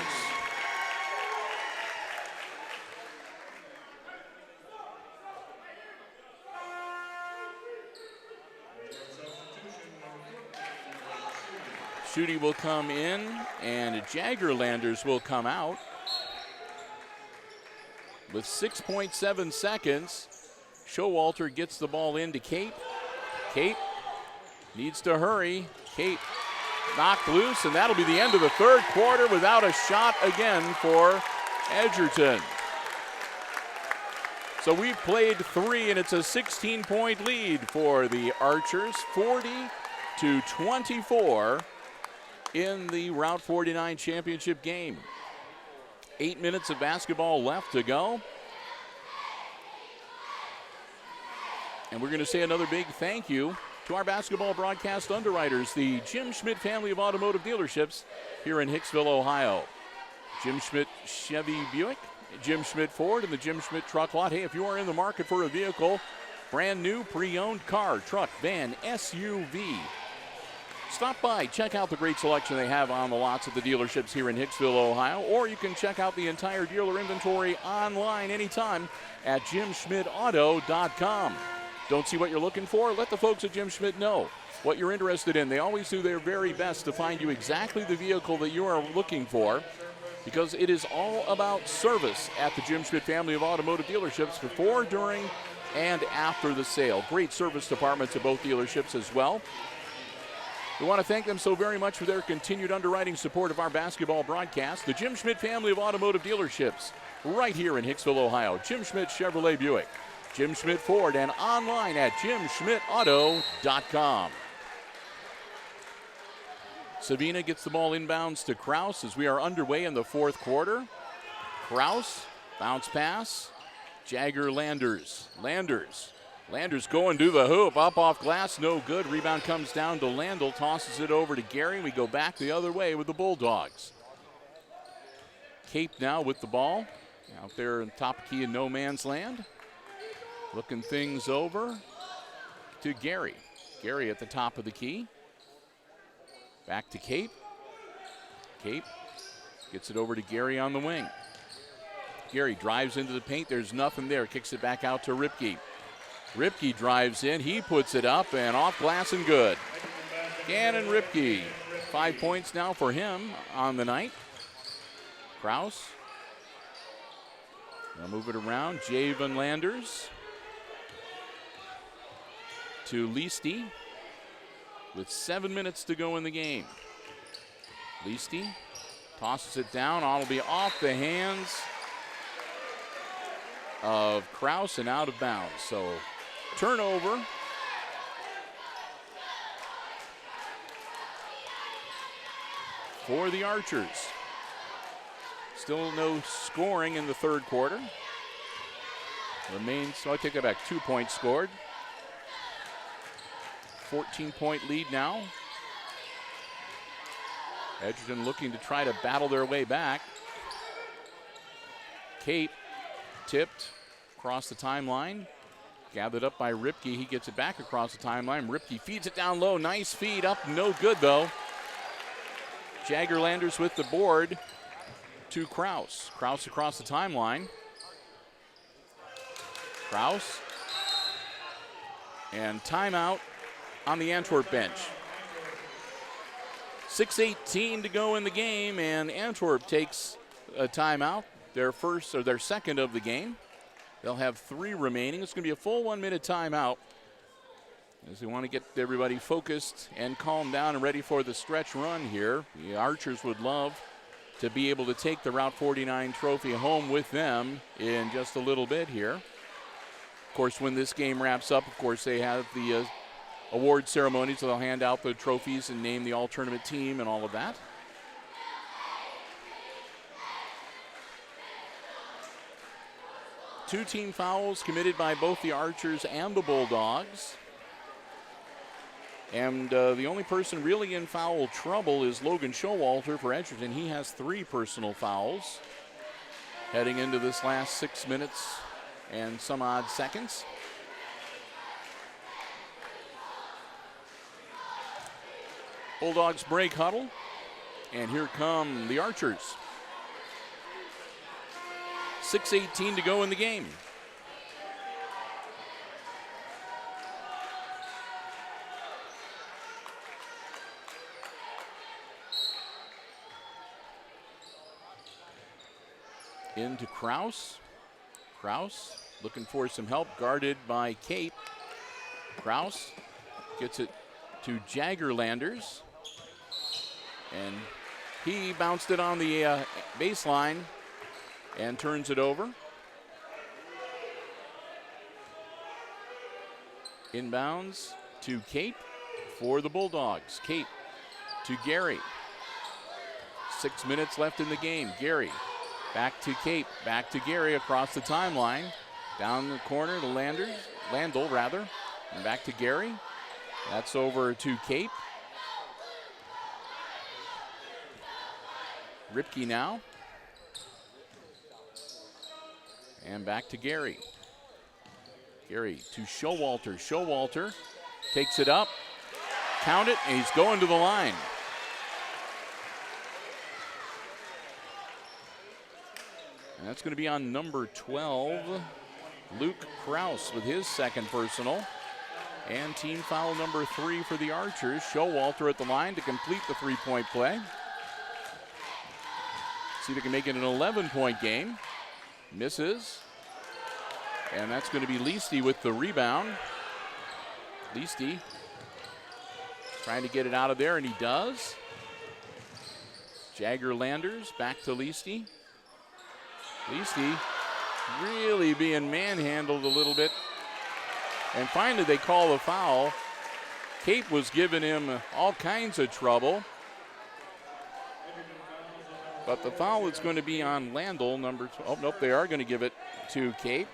Schutte will come in, and Jagger Landers will come out. With 6.7 seconds, Showalter gets the ball into Cape. Cape needs to hurry. Cape knocked loose, and that'll be the end of the third quarter without a shot again for Edgerton. So we've played 3, and it's a 16-point lead for the Archers, 40-24 in the Route 49 championship game. 8 minutes of basketball left to go. And we're going to say another big thank you to our basketball broadcast underwriters, the Jim Schmidt family of automotive dealerships here in Hicksville, Ohio. Jim Schmidt Chevy Buick, Jim Schmidt Ford, and the Jim Schmidt Truck Lot. Hey, if you are in the market for a vehicle, brand new, pre-owned car, truck, van, SUV, stop by, check out the great selection they have on the lots at the dealerships here in Hicksville, Ohio, or you can check out the entire dealer inventory online anytime at jimschmidtauto.com. Don't see what you're looking for? Let the folks at Jim Schmidt know what you're interested in. They always do their very best to find you exactly the vehicle that you are looking for, because it is all about service at the Jim Schmidt family of automotive dealerships before, during, and after the sale. Great service departments at both dealerships as well. We want to thank them so very much for their continued underwriting support of our basketball broadcast. The Jim Schmidt family of automotive dealerships right here in Hicksville, Ohio. Jim Schmidt Chevrolet Buick, Jim Schmidt Ford, and online at jimschmidtauto.com. Savina gets the ball inbounds to Kraus as we are underway in the fourth quarter. Kraus, bounce pass. Jagger Landers. Landers going to the hoop. Up off glass, no good. Rebound comes down to Landell. Tosses it over to Gary. We go back the other way with the Bulldogs. Cape now with the ball. Out there in top key in no man's land. Looking things over to Gary. Gary at the top of the key. Back to Cape. Cape gets it over to Gary on the wing. Gary drives into the paint. There's nothing there. Kicks it back out to Ripke. Ripke drives in. He puts it up and off glass and good. Gannon Ripke. 5 points now for him on the night. Kraus. Now move it around. Javen Landers to Leasty with 7 minutes to go in the game. Leasty tosses it down. It'll be off the hands of Kraus and out of bounds. So turnover. For the Archers. Still no scoring in the third quarter. Remains, so I take that back, 2 points scored. 14-point lead now. Edgerton looking to try to battle their way back. Cape tipped across the timeline. Gathered up by Ripke. He gets it back across the timeline. Ripke feeds it down low. Nice feed up. No good, though. Jagger Landers with the board to Kraus. Kraus across the timeline. Kraus. And timeout on the Antwerp bench. 6:18 to go in the game, and Antwerp takes a timeout. Their first or their second of the game. They'll have 3 remaining. It's going to be a full 1 minute timeout as we want to get everybody focused and calmed down and ready for the stretch run here. The Archers would love to be able to take the Route 49 trophy home with them in just a little bit here. Of course, when this game wraps up, of course, they have the award ceremony, so they'll hand out the trophies and name the all-tournament team and all of that. Two team fouls committed by both the Archers and the Bulldogs. And the only person really in foul trouble is Logan Showalter for Edgerton. He has 3 personal fouls heading into this last 6 minutes and some odd seconds. Bulldogs break huddle, and here come the Archers. 6:18 to go in the game. Into Kraus. Kraus looking for some help, guarded by Cape. Kraus gets it to Jagger Landers. And he bounced it on the baseline and turns it over. Inbounds to Cape for the Bulldogs. Cape to Gary. 6 minutes left in the game. Gary back to Cape, back to Gary across the timeline. Down the corner to Landell, and back to Gary. That's over to Cape. Ripke now. And back to Gary. Gary to Showalter. Showalter takes it up. Count it, and he's going to the line. And that's going to be on number 12, Luke Kraus with his second personal. And team foul number 3 for the Archers. Showalter at the line to complete the 3-point play. See if they can make it an 11-point game. Misses. And that's going to be Leasty with the rebound. Leasty trying to get it out of there, and he does. Jagger Landers back to Leasty. Leasty really being manhandled a little bit. And finally they call a foul. Cape was giving him all kinds of trouble. But the foul is going to be on Landell, number 2. Oh, nope, they are going to give it to Cape.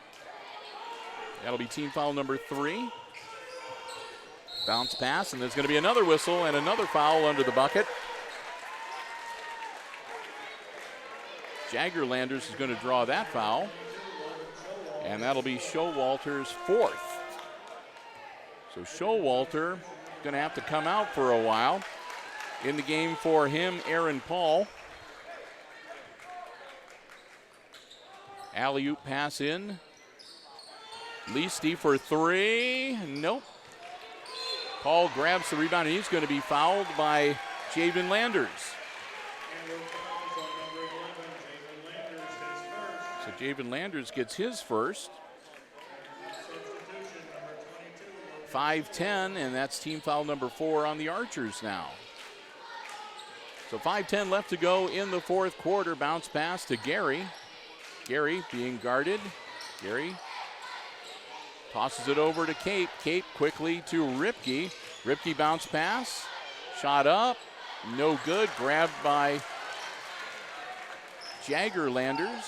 That'll be team foul number 3. Bounce pass, and there's going to be another whistle and another foul under the bucket. Jagger Landers is going to draw that foul. And that'll be Showalter's 4th. So Showalter going to have to come out for a while. In the game for him, Aaron Paul. Alley-oop pass in. Leasty for 3. Nope. Paul grabs the rebound, and he's going to be fouled by Javen Landers. So Javen Landers gets his first. 5-10, and that's team foul number 4 on the Archers now. So 5:10 left to go in the 4th quarter. Bounce pass to Gary. Gary being guarded. Gary tosses it over to Cape. Cape quickly to Ripke. Ripke bounce pass. Shot up. No good. Grabbed by Jagger Landers.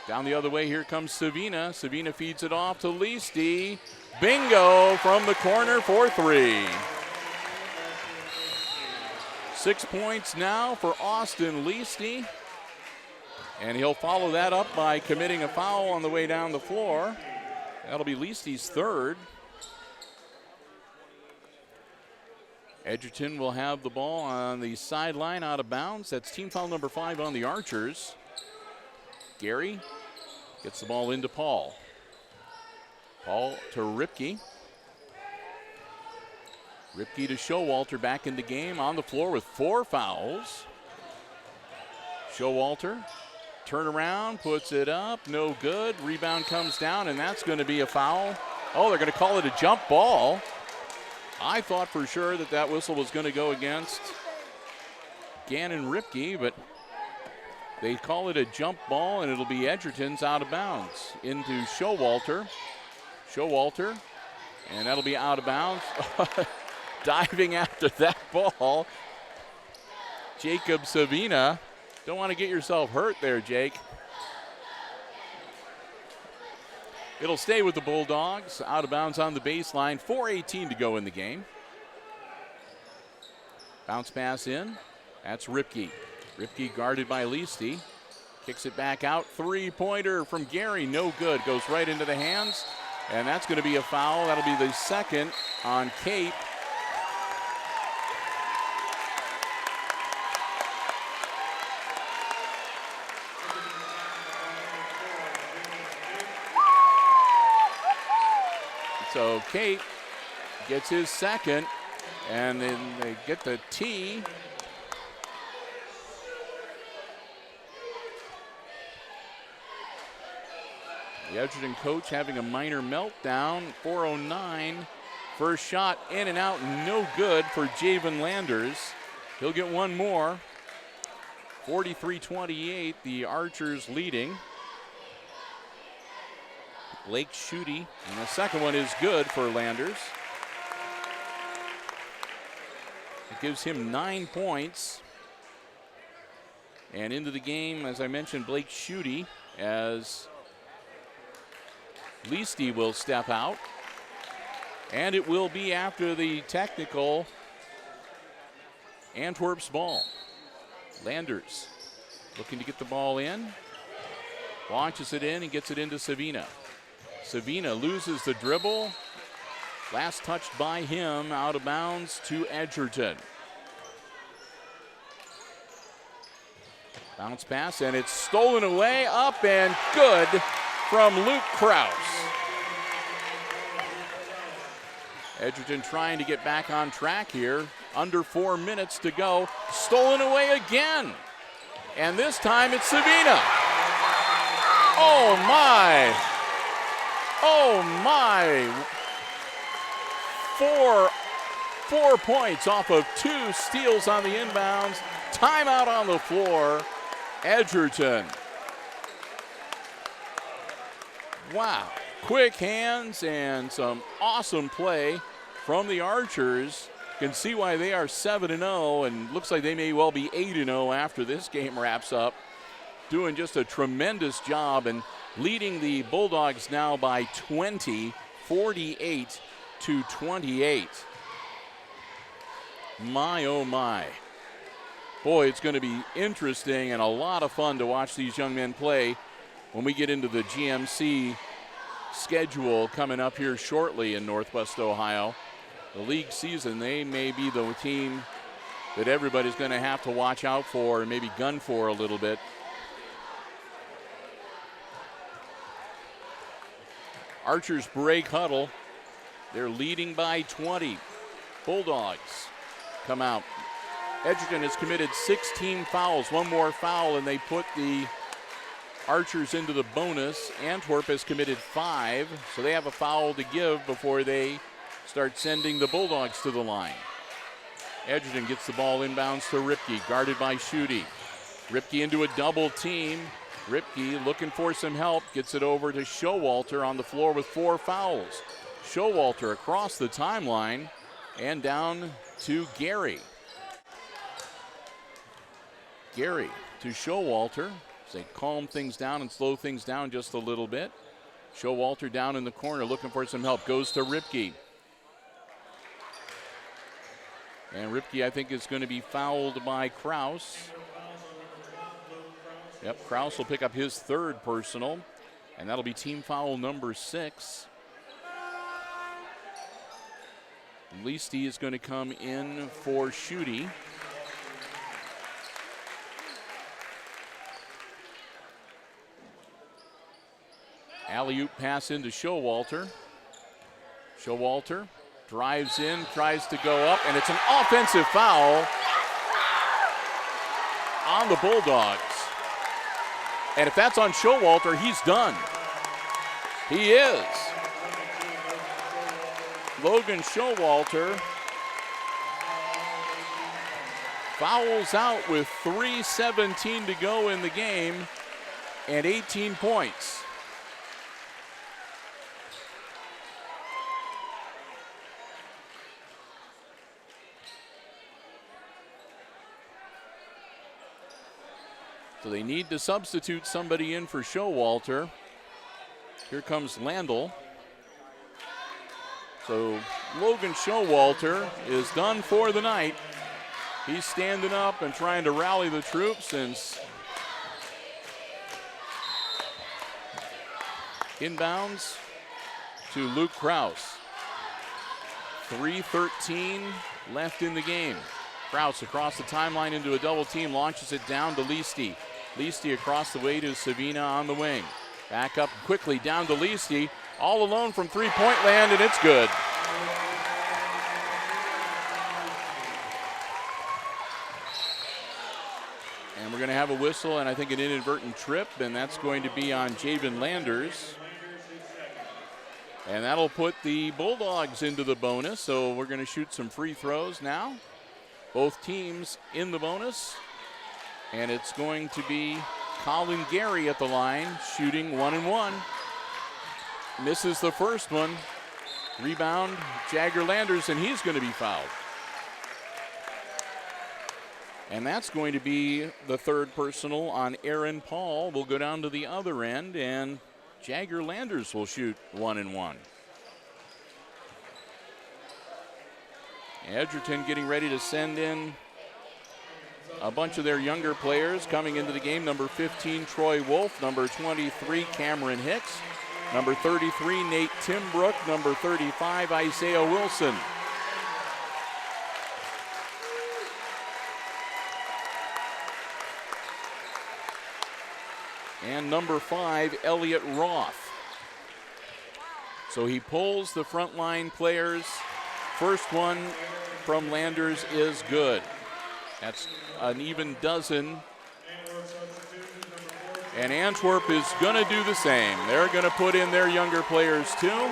Down the other way, here comes Savina. Savina feeds it off to Leasty. Bingo from the corner for 3. 6 points now for Austin Leasty. And he'll follow that up by committing a foul on the way down the floor. That'll be Leasty's 3rd. Edgerton will have the ball on the sideline out of bounds. That's team foul number 5 on the Archers. Gary gets the ball into Paul. Paul to Ripke. Ripke to Showalter back in the game on the floor with 4 fouls. Showalter, turn around, puts it up, no good. Rebound comes down, and that's going to be a foul. Oh, they're going to call it a jump ball. I thought for sure that that whistle was going to go against Gannon Ripke, but they call it a jump ball, and it'll be Edgerton's out of bounds into Showalter. Showalter, and that'll be out of bounds. Diving after that ball, Jacob Savina. Don't want to get yourself hurt there, Jake. It'll stay with the Bulldogs. Out of bounds on the baseline. 4:18 to go in the game. Bounce pass in. That's Ripke. Ripke guarded by Leasty. Kicks it back out. 3-pointer from Gary. No good. Goes right into the hands. And that's going to be a foul. That'll be the 2nd on Cape. So Cape gets his 2nd, and then they get the tee. The Edgerton coach having a minor meltdown. 4:09. First shot in and out, no good for Javen Landers. He'll get one more. 43-28, the Archers leading. Blake Schutte, and the second one is good for Landers. It gives him 9 points. And into the game, as I mentioned, Blake Schutte, as Leasty will step out. And it will be after the technical Antwerp's ball. Landers looking to get the ball in. Launches it in and gets it into Savina. Savina loses the dribble. Last touched by him, out of bounds to Edgerton. Bounce pass, and it's stolen away, up and good from Luke Krause. Edgerton trying to get back on track here. Under 4 minutes to go. Stolen away again. And this time it's Savina. Oh my. Oh my! Four points off of 2 steals on the inbounds. Timeout on the floor. Edgerton. Wow. Quick hands and some awesome play from the Archers. You can see why they are 7-0, and looks like they may well be 8-0 after this game wraps up. Doing just a tremendous job and leading the Bulldogs now by 20, 48-28. My, oh my. Boy, it's going to be interesting and a lot of fun to watch these young men play when we get into the GMC schedule coming up here shortly in Northwest Ohio. The league season, they may be the team that everybody's going to have to watch out for and maybe gun for a little bit. Archers break huddle. They're leading by 20. Bulldogs come out. Edgerton has committed 16 fouls, 1 more foul, and they put the Archers into the bonus. Antwerp has committed 5, so they have a foul to give before they start sending the Bulldogs to the line. Edgerton gets the ball inbounds to Ripke, guarded by Schutte. Ripke into a double team. Ripke looking for some help, gets it over to Showalter on the floor with 4 fouls. Showalter across the timeline and down to Gary. Gary to Showalter. They calm things down and slow things down just a little bit. Showalter down in the corner looking for some help. Goes to Ripke. And Ripke, I think, is going to be fouled by Kraus. Yep, Kraus will pick up his 3rd personal, and that'll be team foul number 6. Leasty is going to come in for Schutte. Alley-oop pass into Showalter. Showalter drives in, tries to go up, and it's an offensive foul on the Bulldogs. And if that's on Showalter, he's done. He is. Logan Showalter fouls out with 3:17 to go in the game and 18 points. So they need to substitute somebody in for Showalter. Here comes Landell. So Logan Showalter is done for the night. He's standing up and trying to rally the troops, and inbounds to Luke Kraus. 3:13 left in the game. Kraus across the timeline into a double team, launches it down to Leasty. Leasty across the way to Savina on the wing. Back up quickly down to Leasty. All alone from three-point land, and it's good. And we're going to have a whistle and I think an inadvertent trip, and that's going to be on Javen Landers. And that'll put the Bulldogs into the bonus, so we're going to shoot some free throws now. Both teams in the bonus. And it's going to be Colin Gary at the line, shooting 1 and 1. Misses the first one. Rebound, Jagger Landers, and he's going to be fouled. And that's going to be the 3rd personal on Aaron Paul. We'll go down to the other end, and Jagger Landers will shoot 1 and 1. Edgerton getting ready to send in a bunch of their younger players coming into the game. Number 15, Troy Wolf. Number 23, Cameron Hicks. Number 33, Nate Timbrook. Number 35, Isaiah Wilson. And number 5, Elliot Roth. So he pulls the frontline players. First one from Landers is good. That's an even dozen And Antwerp is going to do the same. They're going to put in their younger players too.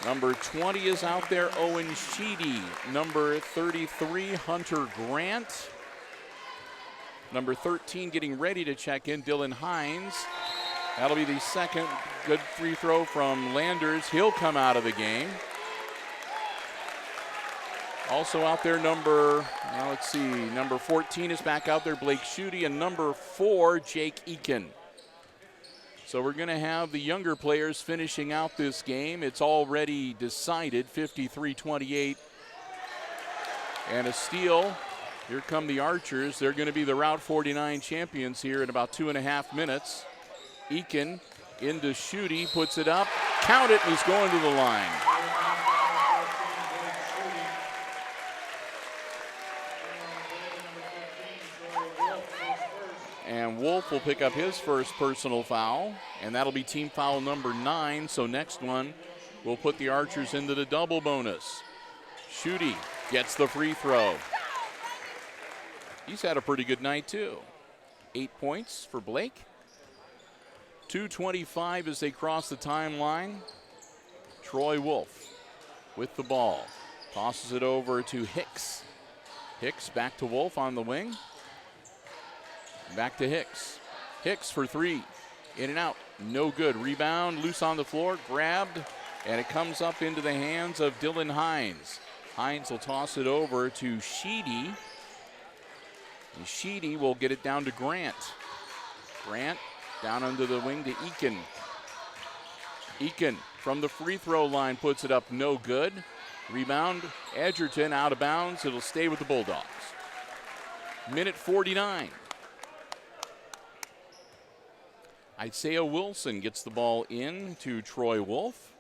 Number 20 is out there, Owen Sheedy. Number 33, Hunter Grant. Number 13 getting ready to check in, Dylan Hines. That'll be the second good free throw from Landers. He'll come out of the game. Also out there, number 14 is back out there, Blake Schutte, and number 4, Jake Eakin. So we're going to have the younger players finishing out this game. It's already decided, 53-28. And a steal. Here come the Archers. They're going to be the Route 49 champions here in about 2.5 minutes. Eakin into Schutte, puts it up. Count it, and he's going to the line. And Wolf will pick up his first personal foul, and that'll be team foul number 9. So next one will put the Archers into the double bonus. Schutte gets the free throw. He's had a pretty good night too. 8 points for Blake. 2:25 as they cross the timeline. Troy Wolf with the ball. Tosses it over to Hicks. Hicks back to Wolf on the wing. Back to Hicks. Hicks for 3. In and out. No good. Rebound. Loose on the floor. Grabbed. And it comes up into the hands of Dylan Hines. Hines will toss it over to Sheedy. And Sheedy will get it down to Grant. Grant down under the wing to Eakin. Eakin from the free throw line puts it up. No good. Rebound. Edgerton out of bounds. It'll stay with the Bulldogs. Minute 49. Isaiah Wilson gets the ball in to Troy Wolf.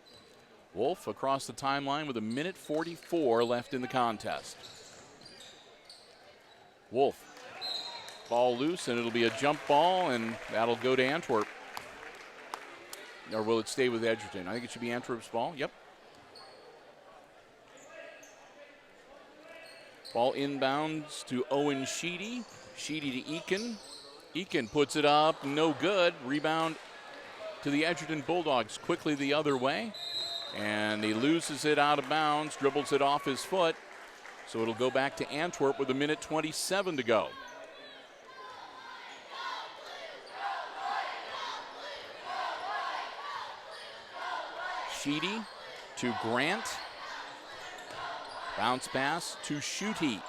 Wolf across the timeline with 1:44 left in the contest. Wolf, ball loose, and it'll be a jump ball, and that'll go to Antwerp. Or will it stay with Edgerton? I think it should be Antwerp's ball. Yep. Ball inbounds to Owen Sheedy. Sheedy to Eakin. Eakin puts it up, no good. Rebound to the Edgerton Bulldogs, quickly the other way. And he loses it out of bounds, dribbles it off his foot. So it'll go back to Antwerp with 1:27 to go. Sheedy to Grant. Bounce pass to Schutte.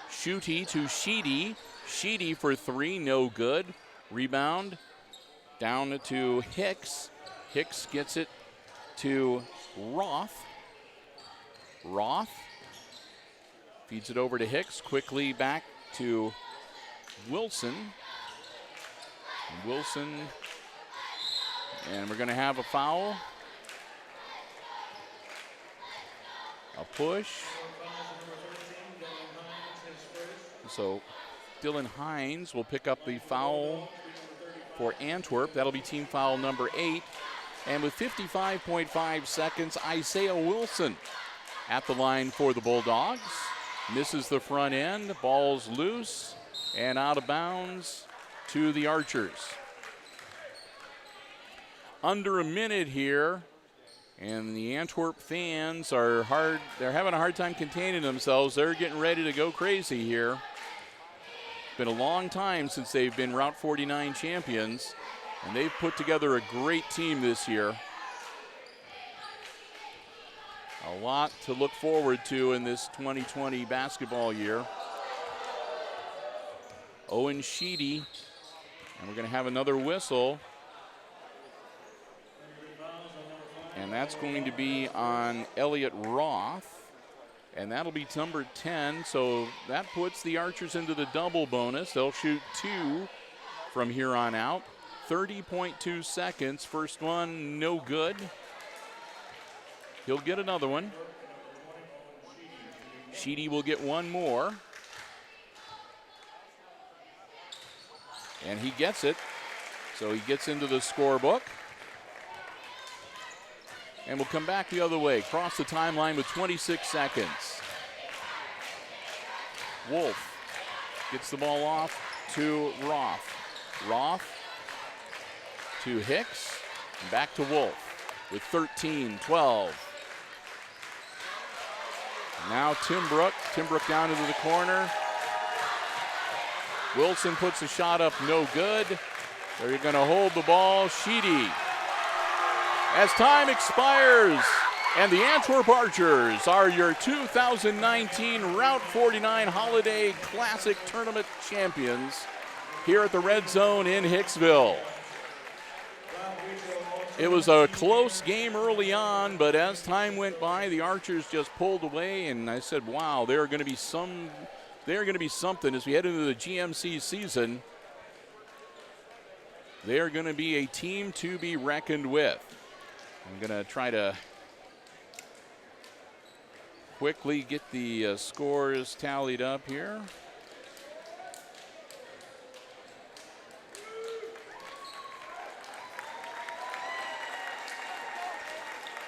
Schutte to Sheedy. Sheedy for 3, no good. Rebound down to Hicks. Hicks gets it to Roth. Roth feeds it over to Hicks. Quickly back to Wilson. Wilson, and we're going to have a foul. A push. So Dylan Hines will pick up the foul for Antwerp. That'll be team foul number 8. And with 55.5 seconds, Isaiah Wilson at the line for the Bulldogs. Misses the front end. Ball's loose and out of bounds to the Archers. Under a minute here, and the Antwerp fans are they're having a hard time containing themselves. They're getting ready to go crazy here. Been a long time since they've been Route 49 champions, and they've put together a great team this year. A lot to look forward to in this 2020 basketball year. Owen Sheedy, and we're going to have another whistle. And that's going to be on Elliot Roth. And that'll be number 10, so that puts the Archers into the double bonus. They'll shoot 2 from here on out. 30.2 seconds. First one, no good. He'll get another one. Sheedy will get one more. And he gets it. So he gets into the scorebook. And we'll come back the other way. Cross the timeline with 26 seconds. Wolf gets the ball off to Roth. Roth to Hicks. And back to Wolf with 13-12. Now Timbrook. Timbrook down into the corner. Wilson puts a shot up, no good. They're going to hold the ball. Sheedy. As time expires, and the Antwerp Archers are your 2019 Route 49 Holiday Classic Tournament champions here at the Red Zone in Hicksville. It was a close game early on, but as time went by, the Archers just pulled away, and I said, wow, they're going to be something as we head into the GMC season. They're going to be a team to be reckoned with. I'm going to try to quickly get the scores tallied up here.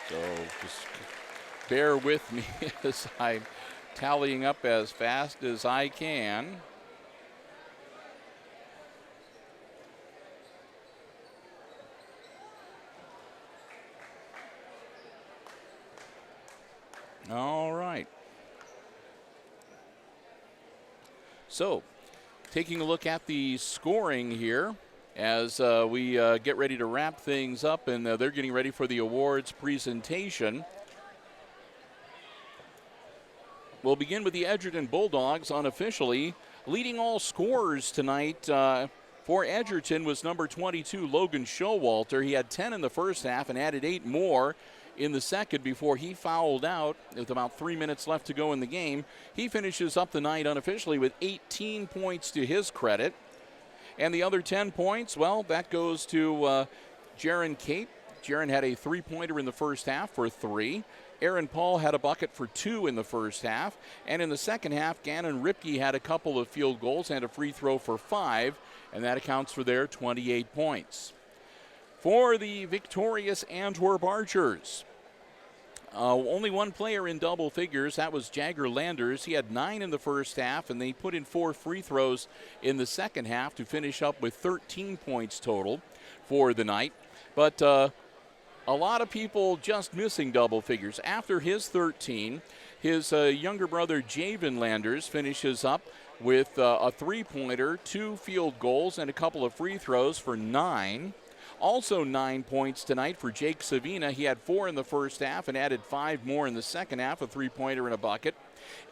So just bear with me as I'm tallying up as fast as I can. All right. So, taking a look at the scoring here as we get ready to wrap things up, and they're getting ready for the awards presentation. We'll begin with the Edgerton Bulldogs unofficially. Leading all scorers tonight for Edgerton was number 22, Logan Showalter. He had 10 in the first half and added 8 more in the second before he fouled out with about 3 minutes left to go in the game. He finishes up the night unofficially with 18 points to his credit. And the other 10 points, well, that goes to Jaron Cape. Jaron had a three-pointer in the first half for 3. Aaron Paul had a bucket for 2 in the first half. And in the second half, Gannon Ripke had a couple of field goals and a free throw for 5. And that accounts for their 28 points. For the victorious Antwerp Archers, only one player in double figures. That was Jagger Landers. He had 9 in the first half, and they put in 4 free throws in the second half to finish up with 13 points total for the night. But a lot of people just missing double figures. After his 13, his younger brother Javen Landers finishes up with a three-pointer, 2 field goals, and a couple of free throws for 9. Also 9 points tonight for Jake Savina. He had 4 in the first half and added 5 more in the second half, a three-pointer and a bucket.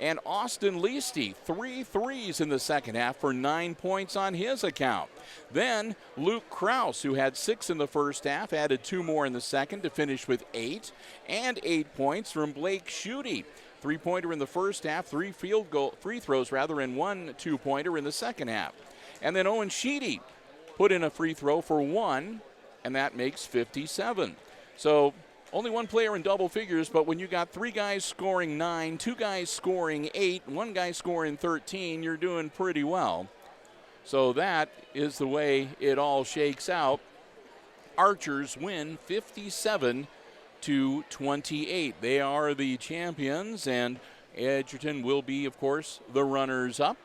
And Austin Leasty, 3 threes in the second half for 9 points on his account. Then Luke Kraus, who had 6 in the first half, added 2 more in the second to finish with 8. And 8 points from Blake Schutte. 3-pointer in the first half, 3 free throws, and 1 2-pointer in the second half. And then Owen Sheedy put in a free throw for 1. And that makes 57. So only one player in double figures, but when you got 3 guys scoring 9, 2 guys scoring 8, 1 guy scoring 13, you're doing pretty well. So that is the way it all shakes out. Archers win 57-28. They are the champions, and Edgerton will be, of course, the runners-up.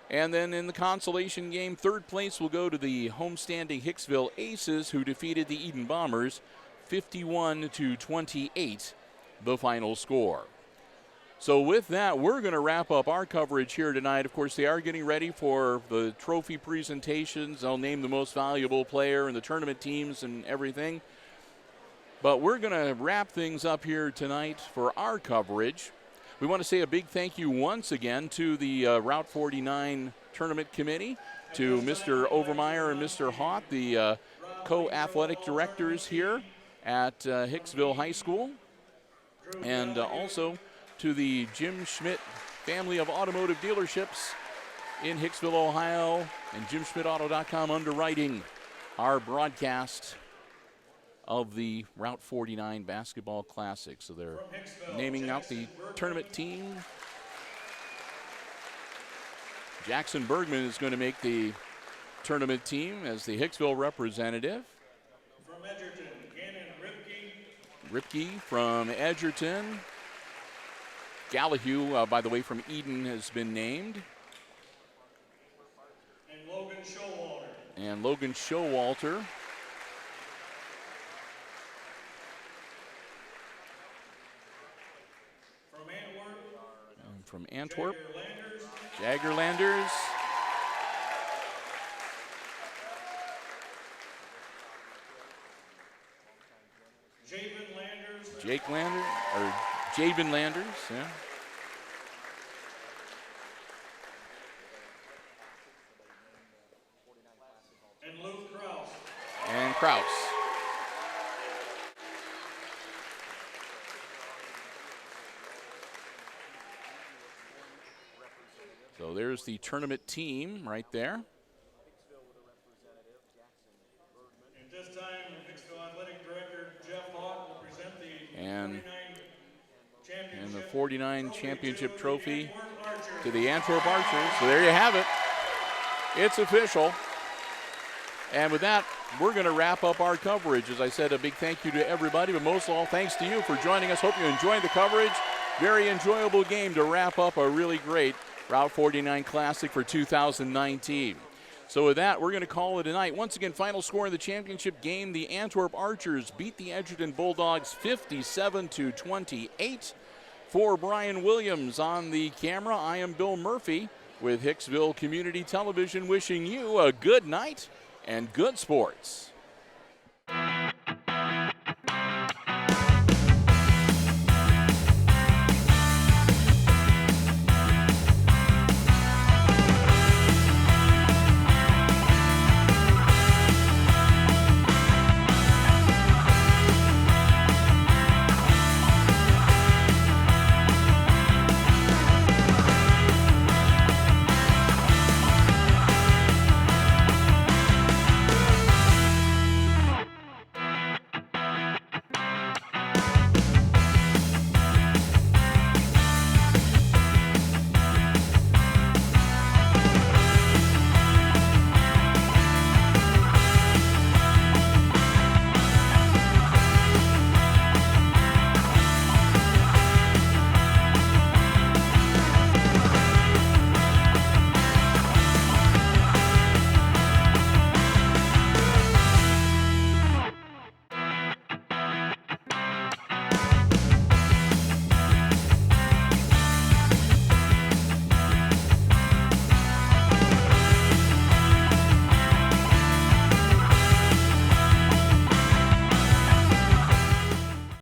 And then in the consolation game, third place will go to the homestanding Hicksville Aces, who defeated the Eden Bombers 51-28, the final score. So with that, we're going to wrap up our coverage here tonight. Of course, they are getting ready for the trophy presentations. They'll name the most valuable player and the tournament teams and everything. But we're going to wrap things up here tonight for our coverage. We want to say a big thank you once again to the Route 49 Tournament Committee, to Mr. Overmeyer and Mr. Haught, the co-athletic directors here at Hicksville High School, and also to the Jim Schmidt family of automotive dealerships in Hicksville, Ohio, and JimSchmidtAuto.com underwriting our broadcast of the Route 49 Basketball Classic. So they're naming out the tournament team. Jackson Bergman is going to make the tournament team as the Hicksville representative. From Edgerton, Gannon Ripke. Ripke from Edgerton. Gallahue, by the way, from Eden has been named. And Logan and Logan Showalter. From Antwerp, Jaggerlanders. Jake Landers, or Javen Landers, yeah. And Luke Kraus. And Kraus. So there's the tournament team right there. At this time, Hicksville Athletic Director Jeff Hawk will present the 49 championship trophy to the Antwerp Archers. So there you have it. It's official. And with that, we're going to wrap up our coverage. As I said, a big thank you to everybody, but most of all, thanks to you for joining us. Hope you enjoyed the coverage. Very enjoyable game to wrap up a really great Route 49 Classic for 2019. So with that, we're going to call it a night. Once again, final score in the championship game, the Antwerp Archers beat the Edgerton Bulldogs 57-28. For Brian Williams on the camera, I am Bill Murphy with Hicksville Community Television, wishing you a good night and good sports.